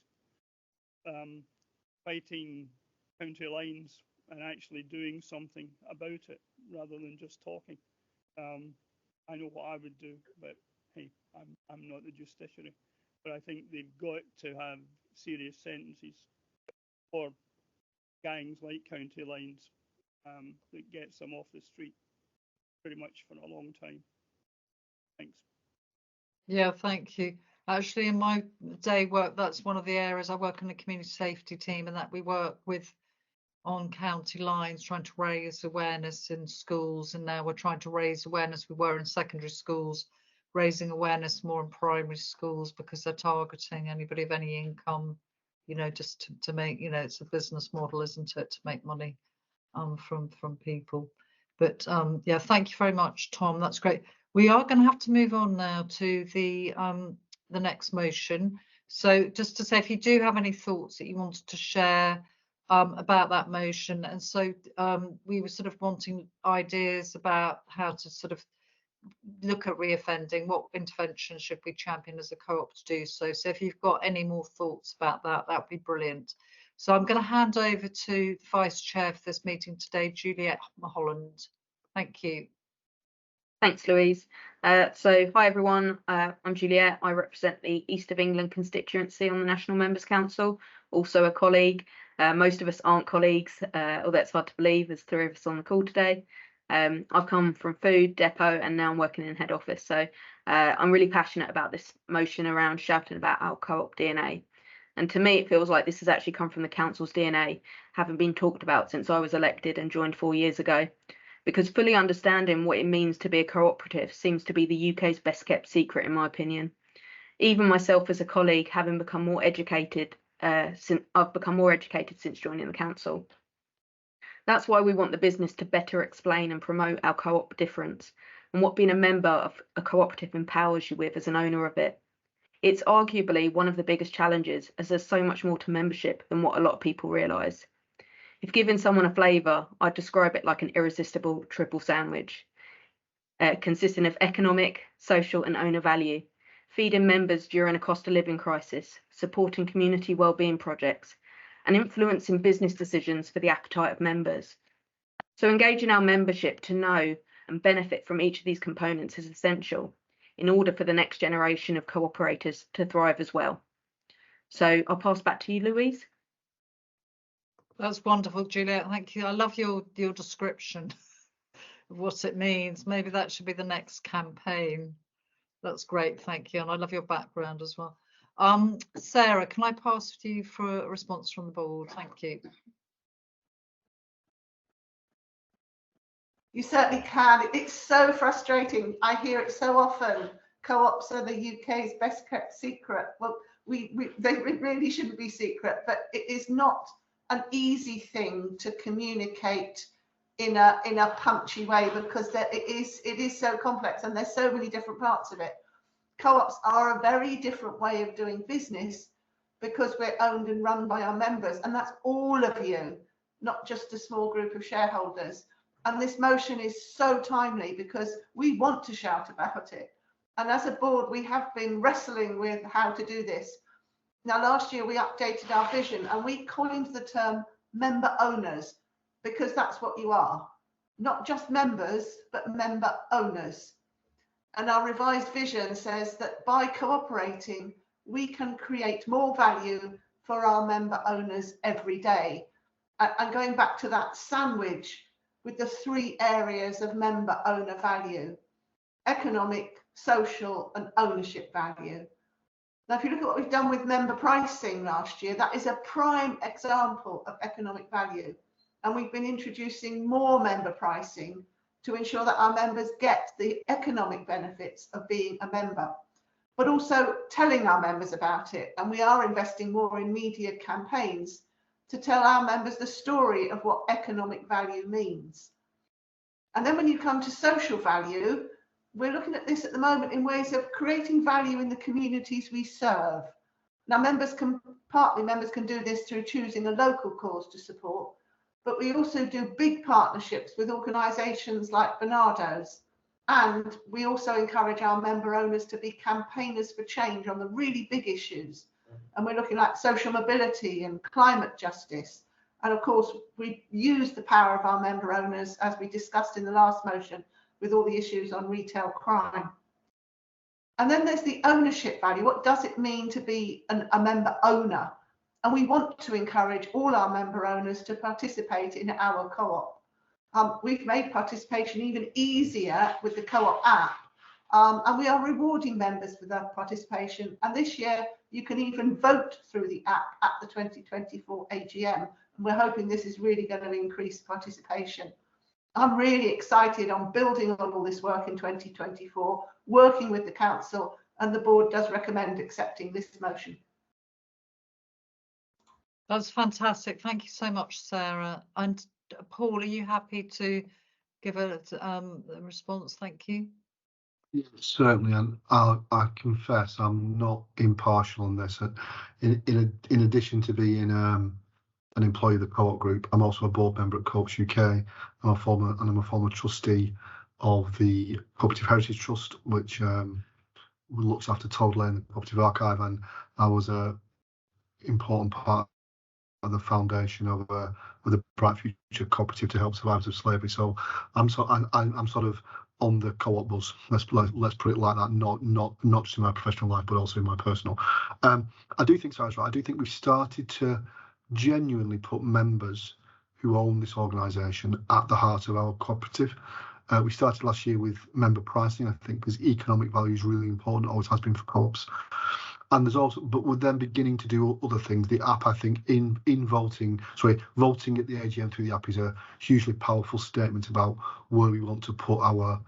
Fighting county lines and actually doing something about it rather than just talking. I know what I would do, but hey, I'm not the justiciary. But I think they've got to have serious sentences for gangs like county lines that gets them off the street pretty much for a long time. Thanks. Yeah, thank you. Actually, in my day work, that's one of the areas I work in the community safety team, and that we work with on county lines, trying to raise awareness in schools. And now we're trying to raise awareness. We were in secondary schools, raising awareness more in primary schools because they're targeting anybody of any income, just to make, it's a business model, isn't it, to make money from people. But yeah, thank you very much, Tom. That's great. We are going to have to move on now to the the next motion. So just to say, if you do have any thoughts that you wanted to share about that motion, and so we were sort of wanting ideas about how to sort of look at reoffending, what intervention should we champion as a co-op to do so. So if you've got any more thoughts about that, that would be brilliant. So I'm going to hand over to the Vice Chair for this meeting today, Juliet Mulholland. Thank you. Thanks, Louise. So hi everyone, I'm Juliet. I represent the East of England constituency on the National Members Council, also a colleague. Most of us aren't colleagues, although it's hard to believe there's 3 of us on the call today. I've come from food, depot, and now I'm working in head office. So I'm really passionate about this motion around shouting about our co-op DNA. And to me, it feels like this has actually come from the council's DNA, having been talked about since I was elected and joined 4 years ago. Because fully understanding what it means to be a cooperative seems to be the UK's best kept secret, in my opinion. Even myself as a colleague, having become more educated, I've become more educated since joining the council. That's why we want the business to better explain and promote our co-op difference and what being a member of a cooperative empowers you with as an owner of it. It's arguably one of the biggest challenges, as there's so much more to membership than what a lot of people realise. If giving someone a flavour, I'd describe it like an irresistible triple sandwich, consisting of economic, social and owner value, feeding members during a cost of living crisis, supporting community wellbeing projects, and influencing business decisions for the appetite of members. So engaging our membership to know and benefit from each of these components is essential in order for the next generation of cooperators to thrive as well. So I'll pass back to you, Louise. That's wonderful, Juliet. Thank you. I love your description of what it means. Maybe that should be the next campaign. That's great. Thank you. And I love your background as well. Sarah, can I pass to you for a response from the board? Thank you. You certainly can. It's so frustrating. I hear it so often. Co-ops are the UK's best kept secret. Well, they really shouldn't be secret, but it is not an easy thing to communicate in a punchy way, because it is so complex and there's so many different parts of it. Co-ops are a very different way of doing business because we're owned and run by our members, and that's all of you, not just a small group of shareholders. And this motion is so timely because we want to shout about it. And as a board, we have been wrestling with how to do this. Now, last year we updated our vision and we coined the term member owners, because that's what you are. Not just members, but member owners. And our revised vision says that by cooperating, we can create more value for our member owners every day. And going back to that sandwich with the 3 areas of member owner value: economic, social, and ownership value. Now, if you look at what we've done with member pricing last year, that is a prime example of economic value. And we've been introducing more member pricing to ensure that our members get the economic benefits of being a member, but also telling our members about it. And we are investing more in media campaigns to tell our members the story of what economic value means. And then when you come to social value, we're looking at this at the moment in ways of creating value in the communities we serve. Now, members can do this through choosing a local cause to support, but we also do big partnerships with organisations like Bernardo's. And we also encourage our member owners to be campaigners for change on the really big issues. And we're looking at social mobility and climate justice. And of course, we use the power of our member owners, as we discussed in the last motion, with all the issues on retail crime. And then there's the ownership value. What does it mean to be a member owner? And we want to encourage all our member owners to participate in our co-op. We've made participation even easier with the co-op app. And we are rewarding members for their participation. And this year, you can even vote through the app at the 2024 AGM. And we're hoping this is really going to increase participation. I'm really excited on building on all this work in 2024, working with the council, and the board does recommend accepting this motion. That's fantastic. Thank you so much, Sarah. And Paul, are you happy to give a response? Thank you. Yeah, certainly, and I confess I'm not impartial on this. In addition to being an employee of the Co-op Group, I'm also a board member at Co-ops UK, and I'm a former trustee of the Cooperative Heritage Trust, which looks after Toad Lane, the Cooperative Archive, and I was a important part of the foundation of the Bright Future Cooperative to help survivors of slavery. So I'm sort of on the co-op bus. Let's put it like that. Not just in my professional life, but also in my personal. I do think Sarah's right. I do think we've started to genuinely put members who own this organisation at the heart of our cooperative. We started last year with member pricing, I think, because economic value is really important, always has been for co-ops. And there's also, but we're then beginning to do other things. The app, I think, voting at the AGM through the app is a hugely powerful statement about where we want to put our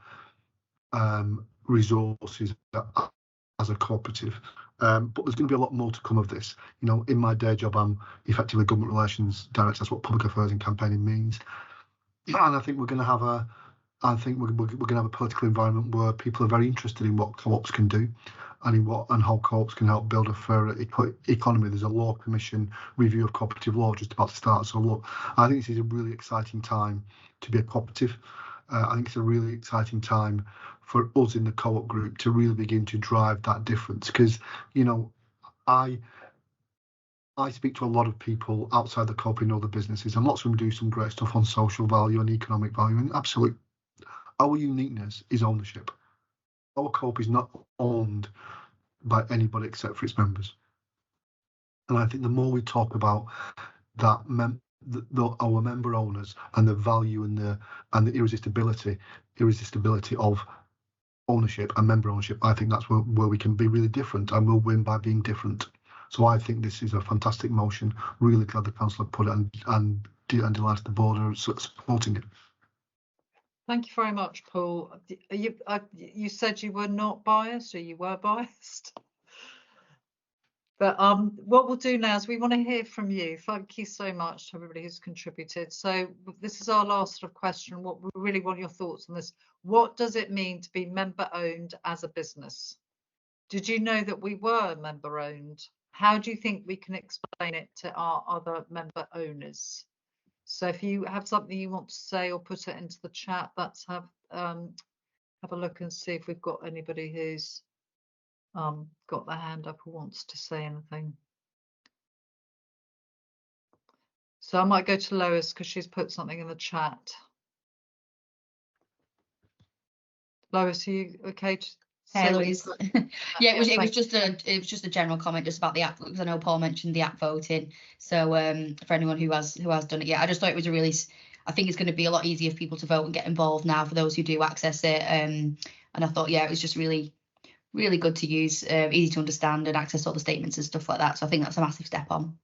resources as a cooperative. But there's going to be a lot more to come of this. You know, in my day job, I'm effectively government relations director. That's what public affairs and campaigning means. And I think we're going to have a political environment where people are very interested in what co-ops can do and how co-ops can help build a fairer economy. There's a law commission review of cooperative law just about to start. So look, I think this is a really exciting time to be a cooperative. I think it's a really exciting time for us in the co-op group to really begin to drive that difference. Because, you know, I speak to a lot of people outside the co-op in other businesses, and lots of them do some great stuff on social value and economic value. And absolutely, our uniqueness is ownership. Our co-op is not owned by anybody except for its members. And I think the more we talk about that, our member owners and the value and the irresistibility of ownership and member ownership, I think that's where we can be really different, and we'll win by being different. So I think this is a fantastic motion. Really glad the council have put it and delighted the board are supporting it. Thank you very much, Paul. You said you were not biased, or you were biased? But what we'll do now is we want to hear from you. Thank you so much to everybody who's contributed. So this is our last sort of question. What we really want your thoughts on this. What does it mean to be member owned as a business? Did you know that we were member owned? How do you think we can explain it to our other member owners? So if you have something you want to say or put it into the chat, let's have a look and see if we've got anybody who's got their hand up who wants to say anything. So I might go to Lois because she's put something in the chat. Lois, are you okay to Hey, say Louise. Yeah, it was just a general comment just about the app, because I know Paul mentioned the app voting. So for anyone who has done it, yeah, I just thought it was I think it's going to be a lot easier for people to vote and get involved now for those who do access it. And I thought, yeah, it was just really good to use, easy to understand and access all the statements and stuff like that. So I think that's a massive step on.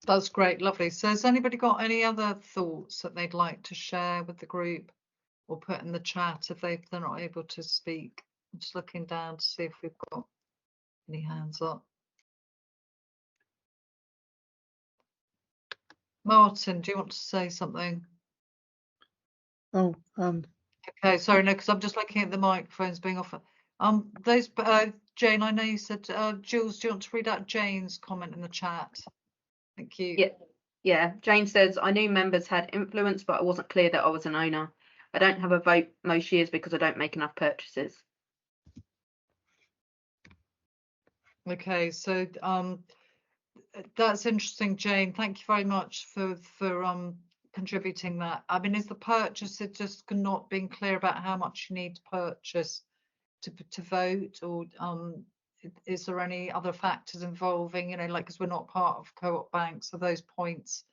That's great, lovely. So has anybody got any other thoughts that they'd like to share with the group or put in the chat if they're not able to speak? I'm just looking down to see if we've got any hands up. Martin, do you want to say something? Oh, Okay, sorry, no, because I'm just looking at the microphones being off. Jane, I know you said, Jules, do you want to read out Jane's comment in the chat? Thank you. Yeah. Jane says, I knew members had influence, but I wasn't clear that I was an owner. I don't have a vote most years because I don't make enough purchases. Okay, so that's interesting, Jane. Thank you very much for contributing that. I mean, is the purchaser just not being clear about how much you need to purchase to vote, or is there any other factors involving, you know, like, because we're not part of Co-op banks, so those points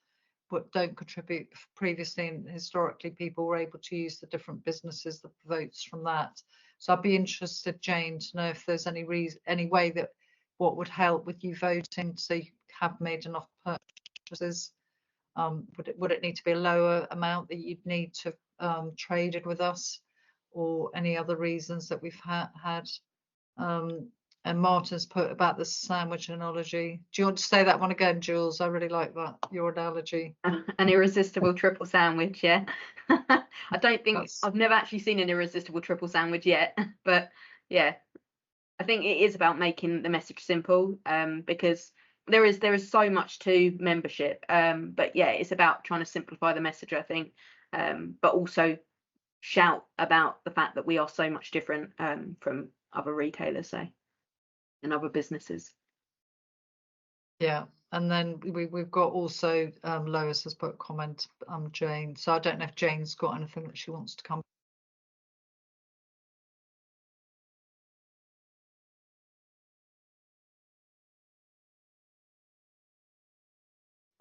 but don't contribute previously, and historically people were able to use the different businesses, the votes from that. So I'd be interested, Jane, to know if there's any way that what would help with you voting so you have made enough purchases. Would it need to be a lower amount that you'd need to traded with us, or any other reasons that we've had? And Martin's put about the sandwich analogy. Do you want to say that one again, Jules? I really like that, your analogy. An irresistible triple sandwich, yeah. I don't think I've never actually seen an irresistible triple sandwich yet, but yeah, I think it is about making the message simple, because there is so much to membership, but yeah, it's about trying to simplify the message, I think, but also shout about the fact that we are so much different from other retailers, say, and other businesses. Yeah, and then we've got also Lois has put a comment, Jane. So I don't know if Jane's got anything that she wants to come.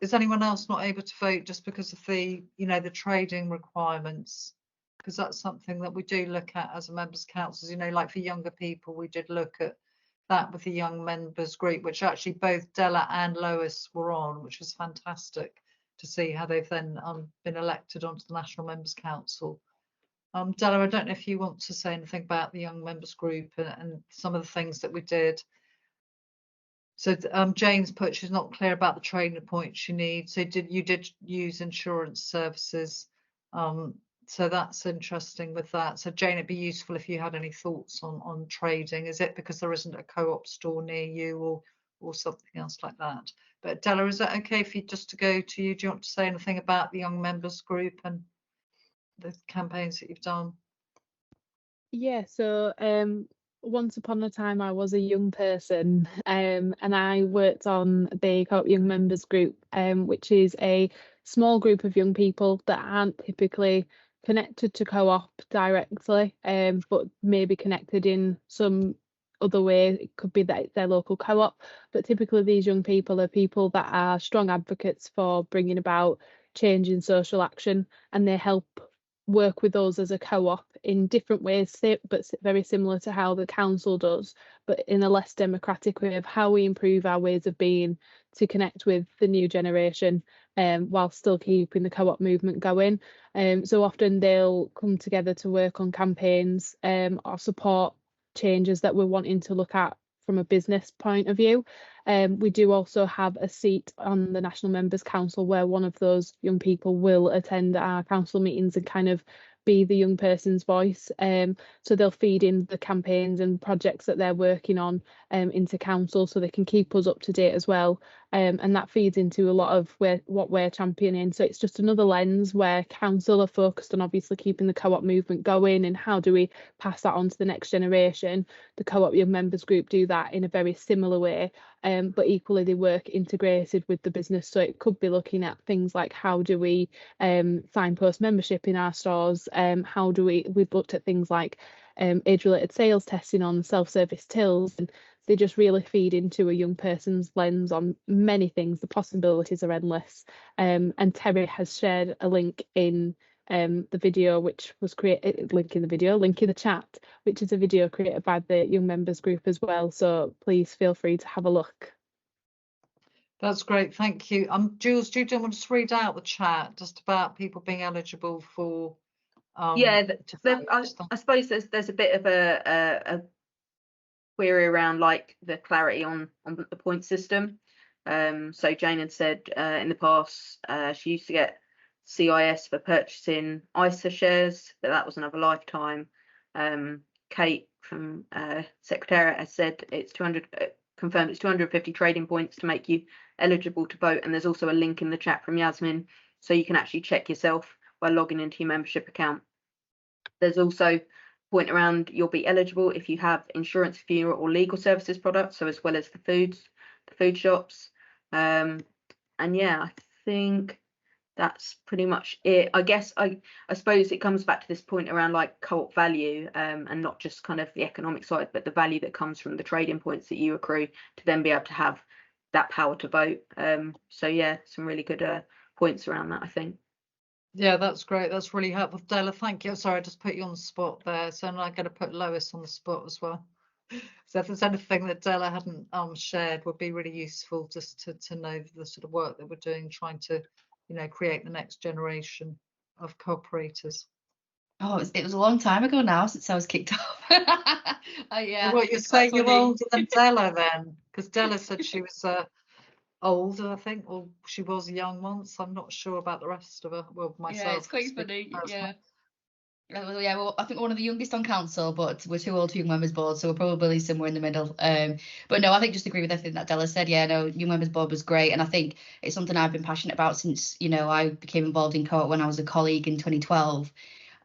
Is anyone else not able to vote just because of the, the trading requirements? Because that's something that we do look at as a members' councils, like for younger people, we did look at that with the young members group, which actually both Della and Lois were on, which was fantastic to see how they've then been elected onto the National Members Council. Della, I don't know if you want to say anything about the young members group and some of the things that we did. So Jane's put she's not clear about the training points she needs. So you did use insurance services. So that's interesting with that. So Jane, it'd be useful if you had any thoughts on trading. Is it because there isn't a co-op store near you or something else like that? But Della, is that okay for you just to go to you? Do you want to say anything about the young members group and the campaigns that you've done? Yeah, so once upon a time I was a young person, and I worked on the Co-op Young Members Group, which is a small group of young people that aren't typically connected to Co-op directly, but maybe connected in some other way. It could be that it's their local co-op, but typically these young people are people that are strong advocates for bringing about change in social action, and they help work with us as a co-op in different ways, but very similar to how the council does, but in a less democratic way of how we improve our ways of being to connect with the new generation, while still keeping the co-op movement going. So often they'll come together to work on campaigns or support changes that we're wanting to look at from a business point of view. We do also have a seat on the National Members Council where one of those young people will attend our council meetings and kind of be the young person's voice. So they'll feed in the campaigns and projects that they're working on into council, so they can keep us up to date as well. And that feeds into a lot of what we're championing. So it's just another lens where council are focused on obviously keeping the co-op movement going and how do we pass that on to the next generation. The Co-op Young Members Group do that in a very similar way, but equally they work integrated with the business. So it could be looking at things like how do we signpost membership in our stores, how do we've looked at things like age-related sales testing on self-service tills, and they just really feed into a young person's lens on many things. The possibilities are endless. And Terry has shared a link in the video, which was created, link in the chat, which is a video created by the Young Members Group as well. So please feel free to have a look. That's great, thank you. Jules, do you want to read out the chat just about people being eligible for? Yeah, I suppose there's a bit of a query around like the clarity on the point system. So Jane had said in the past she used to get CIS for purchasing ISA shares, but that was another lifetime. Kate from Secretariat has said it's 200, confirmed it's 250 trading points to make you eligible to vote, and there's also a link in the chat from Yasmin, so you can actually check yourself by logging into your membership account. There's also a point around you'll be eligible if you have insurance, funeral or legal services products, so as well as the food shops. And yeah, I think that's pretty much it. I guess I suppose it comes back to this point around like co-op value, and not just kind of the economic side, but the value that comes from the trading points that you accrue to then be able to have that power to vote. So yeah, some really good points around that, I think. Yeah, that's great. That's really helpful, Della. Thank you. Sorry, I just put you on the spot there. So now I'm going to put Lois on the spot as well. So if there's anything that Della hadn't shared, would be really useful just to know the sort of work that we're doing, trying to, create the next generation of cooperators. Oh, it was a long time ago now since I was kicked off. Yeah, What, you're it's quite saying you're funny. older than Della then? Because Della said she was older, I think, or she was young once. I'm not sure about the rest of her. Well, myself. Yeah, it's quite speaking funny. personally. Yeah, well, I think we're one of the youngest on council, but we're too old for young members board, so we're probably somewhere in the middle. But no, I think just agree with everything that Della said. Yeah, no, young members board was great, and I think it's something I've been passionate about since, you know, I became involved in Co-op when I was a colleague in 2012.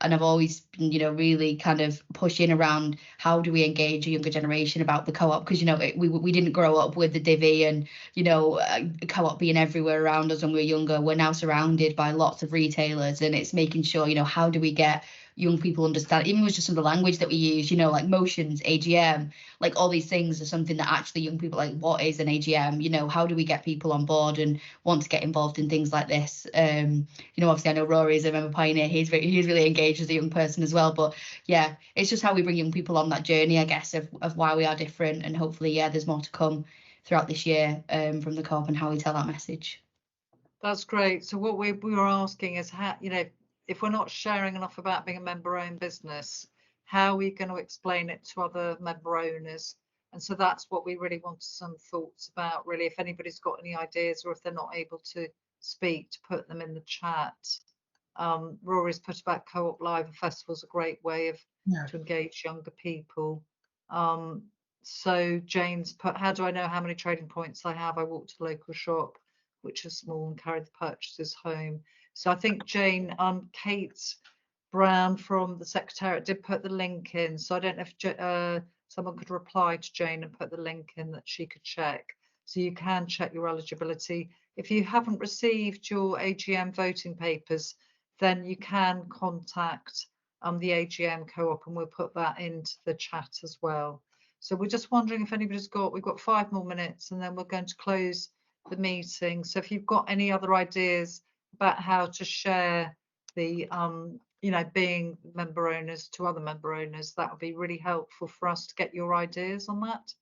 And I've always been, you know, really kind of pushing around how do we engage a younger generation about the co-op, because, you know, we didn't grow up with the divvy and, you know, co-op being everywhere around us when we were younger. We're now surrounded by lots of retailers, and it's making sure, you know, how do we get young people understand, even with just some of the language that we use, you know, like motions, AGM, like all these things are something that actually young people like, what is an AGM? You know, how do we get people on board and want to get involved in things like this? You know, obviously I know Rory is a member pioneer. He's really engaged as a young person as well. But yeah, it's just how we bring young people on that journey, I guess, of why we are different. And hopefully, yeah, there's more to come throughout this year from the Co-op and how we tell that message. That's great. So what we were asking is how, you know, if we're not sharing enough about being a member-owned business, how are we going to explain it to other member owners? And so that's what we really wanted some thoughts about, really, if anybody's got any ideas or if they're not able to speak, to put them in the chat. Rory's put about Co-op Live, a festival's a great way of to engage younger people. So Jane's put, how do I know how many trading points I have? I walk to the local shop, which is small, and carry the purchases home. So I think Jane, Kate Brown from the Secretariat did put the link in. So I don't know if someone could reply to Jane and put the link in that she could check. So you can check your eligibility. If you haven't received your AGM voting papers, then you can contact the AGM Co-op, and we'll put that into the chat as well. So we're just wondering if anybody's we've got 5 more minutes and then we're going to close the meeting. So if you've got any other ideas about how to share the, you know, being member owners to other member owners, that would be really helpful for us to get your ideas on that.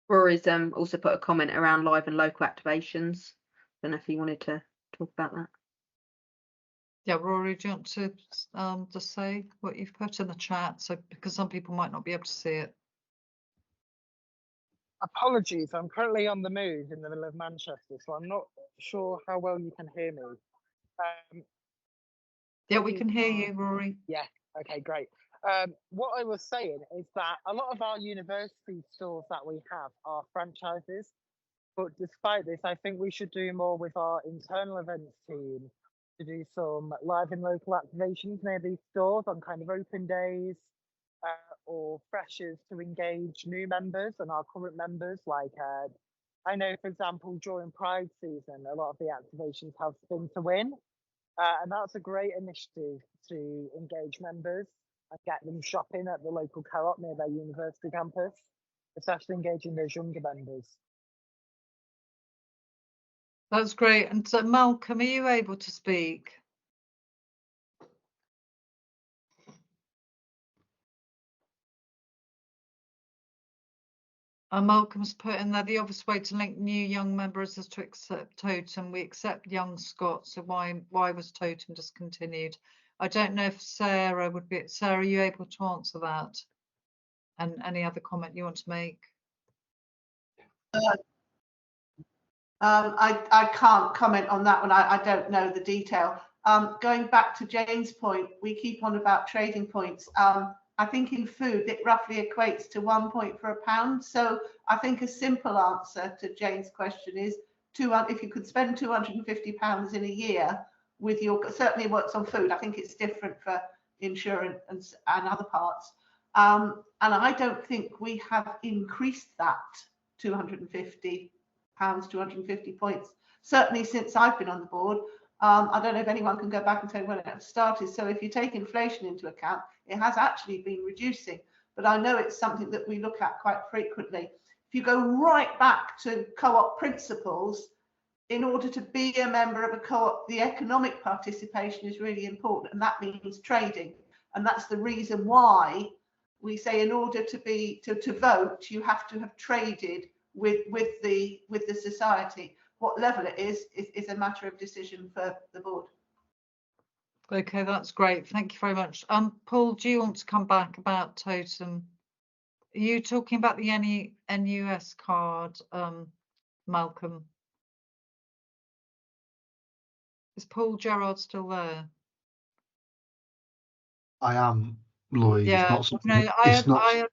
Rory's also put a comment around live and local activations. Don't know if you wanted to talk about that. Yeah, Rory, do you want to just say what you've put in the chat? So because some people might not be able to see it. Apologies, I'm currently on the move in the middle of Manchester, so I'm not sure how well you can hear me. Yeah, we can hear you, Rory. Yeah, okay, great. What I was saying is that a lot of our university stores that we have are franchises, but despite this, I think we should do more with our internal events team to do some live and local activations near these stores on kind of open days, or freshers to engage new members and our current members. Like I know, for example, during Pride season, a lot of the activations have Spin to Win, and that's a great initiative to engage members and get them shopping at the local co-op near their university campus, especially engaging those younger members. That's great. And so Malcolm, are you able to speak? Malcolm's put in there, the obvious way to link new young members is to accept Totem. We accept young Scott, so why was Totem discontinued? I don't know if Sarah would be. Sarah, are you able to answer that? And any other comment you want to make? I can't comment on that one. I don't know the detail. Going back to Jane's point, we keep on about trading points. I think in food, it roughly equates to 1 point for a pound. So I think a simple answer to Jane's question is, if you could spend £250 in a year with your, certainly it works on food. I think it's different for insurance and other parts. And I don't think we have increased that 250 points, certainly since I've been on the board. I don't know if anyone can go back and tell when it started. So if you take inflation into account, it has actually been reducing, but I know it's something that we look at quite frequently. If you go right back to co-op principles, in order to be a member of a co-op, the economic participation is really important, and that means trading. And that's the reason why we say in order to vote, you have to have traded with the society. what level it is a matter of decision for the board. Okay, that's great. Thank you very much. Paul, do you want to come back about totem? Are you talking about the NUS card, Malcolm? Is Paul Gerrard still there? I am, Louise. Yeah, It's not something. no,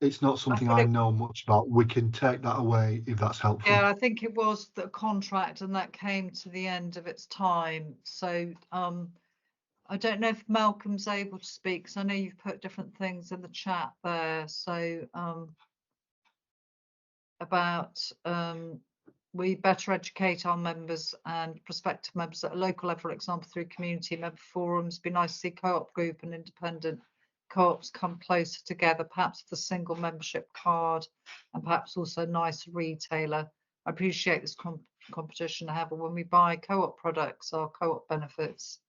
It's not something thought I it- know much about. We can take that away if that's helpful. Yeah, I think it was the contract, and that came to the end of its time. So I don't know if Malcolm's able to speak, because I know you've put different things in the chat there. So about we better educate our members and prospective members at a local level, for example, through community member forums. Be nice to see co-op group and independent co-ops come closer together, perhaps with a single membership card, and perhaps also a nice retailer. I appreciate this competition, however, when we buy co-op products or co-op benefits,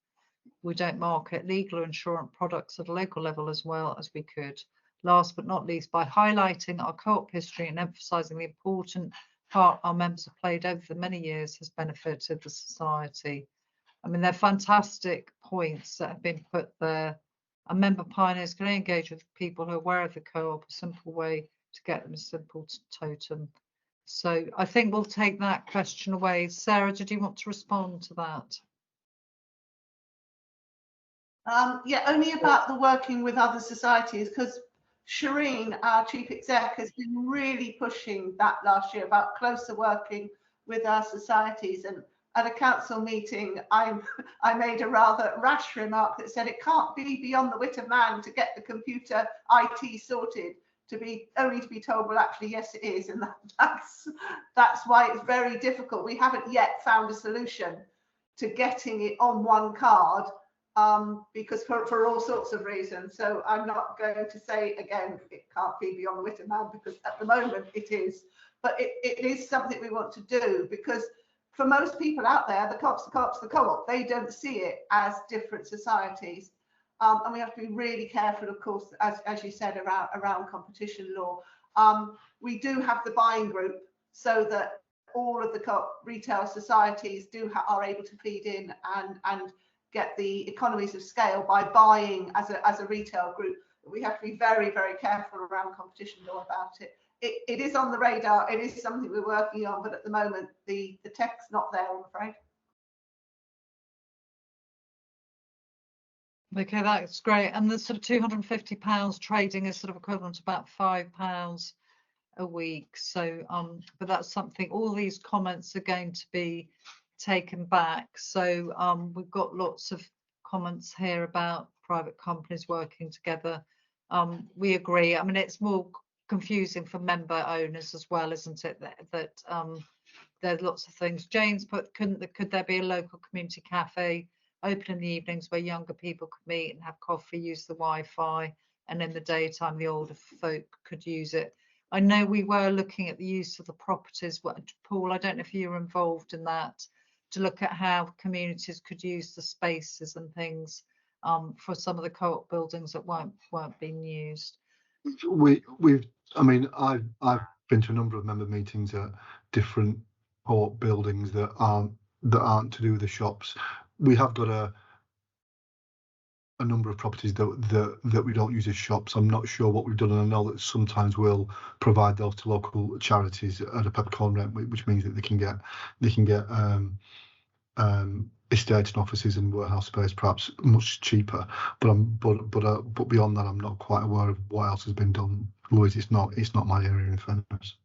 we don't market legal or insurance products at a local level as well as we could. Last but not least, by highlighting our co-op history and emphasising the important part our members have played over the many years has benefited the society. I mean, they're fantastic points that have been put there. A member pioneers can engage with people who are aware of the co-op, a simple way to get them a simple totem. So I think we'll take that question away. Sarah, did you want to respond to that? Yeah, only about the working with other societies, because Shireen, our chief exec, has been really pushing that last year about closer working with our societies. And at a council meeting, I made a rather rash remark that said it can't be beyond the wit of man to get the computer IT sorted, only to be told, well, actually, yes, it is. And that's why it's very difficult. We haven't yet found a solution to getting it on one card. Because for all sorts of reasons. So I'm not going to say again, it can't be beyond the wit of man, because at the moment it is. But it is something we want to do, because for most people out there, the co-op, they don't see it as different societies. And we have to be really careful, of course, as you said, around competition law. We do have the buying group, so that all of the co-op retail societies are able to feed in and get the economies of scale by buying as a retail group. We have to be very, very careful around competition law about it. It is on the radar. It is something we're working on, but at the moment the tech's not there, I'm afraid. Okay, that's great. And the sort of £250 trading is sort of equivalent to about £5 a week. So but that's something, all these comments are going to be taken back. So we've got lots of comments here about private companies working together. We agree. I mean, it's more confusing for member owners as well, isn't it? That there's lots of things. Jane's put, could there be a local community cafe open in the evenings where younger people could meet and have coffee, use the Wi-Fi, and in the daytime the older folk could use it? I know we were looking at the use of the properties. Paul, I don't know if you were involved in that, to look at how communities could use the spaces and things for some of the co-op buildings that weren't being used. I mean, I've been to a number of member meetings at different co-op buildings that aren't to do with the shops. We have got a number of properties that we don't use as shops. I'm not sure what we've done, and I know that sometimes we'll provide those to local charities at a peppercorn rent, which means that they can get estates and offices and warehouse space perhaps much cheaper. But beyond that, I'm not quite aware of what else has been done. Louise, it's not my area, in fairness.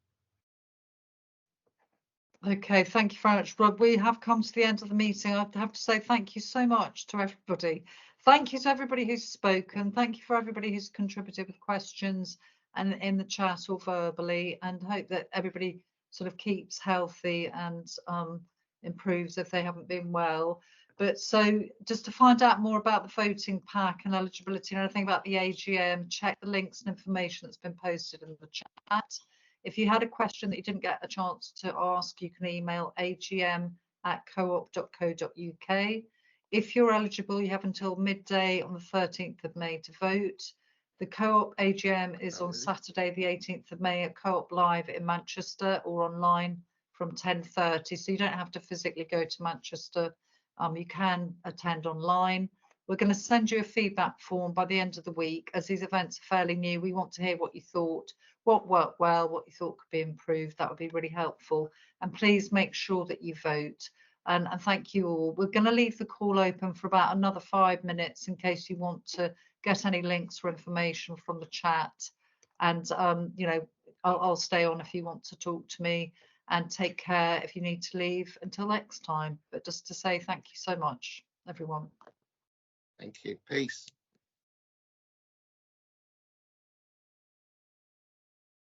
Okay, thank you very much, Rob. We have come to the end of the meeting. I have to say thank you so much to everybody. Thank you to everybody who's spoken. Thank you for everybody who's contributed with questions and in the chat or verbally, and hope that everybody sort of keeps healthy and improves if they haven't been well. But so just to find out more about the voting pack and eligibility and everything about the AGM, check the links and information that's been posted in the chat. If you had a question that you didn't get a chance to ask, you can email agm@coop.co.uk. If you're eligible, you have until midday on the 13th of May to vote. The Co-op AGM is on Saturday, the 18th of May at Co-op Live in Manchester, or online from 10:30, so you don't have to physically go to Manchester. You can attend online. We're going to send you a feedback form by the end of the week. As these events are fairly new, we want to hear what you thought, what worked well, what you thought could be improved. That would be really helpful. And please make sure that you vote. And thank you all. We're going to leave the call open for about another 5 minutes in case you want to get any links or information from the chat. And, you know, I'll stay on if you want to talk to me, and take care if you need to leave until next time. But just to say thank you so much, everyone. Thank you. Peace.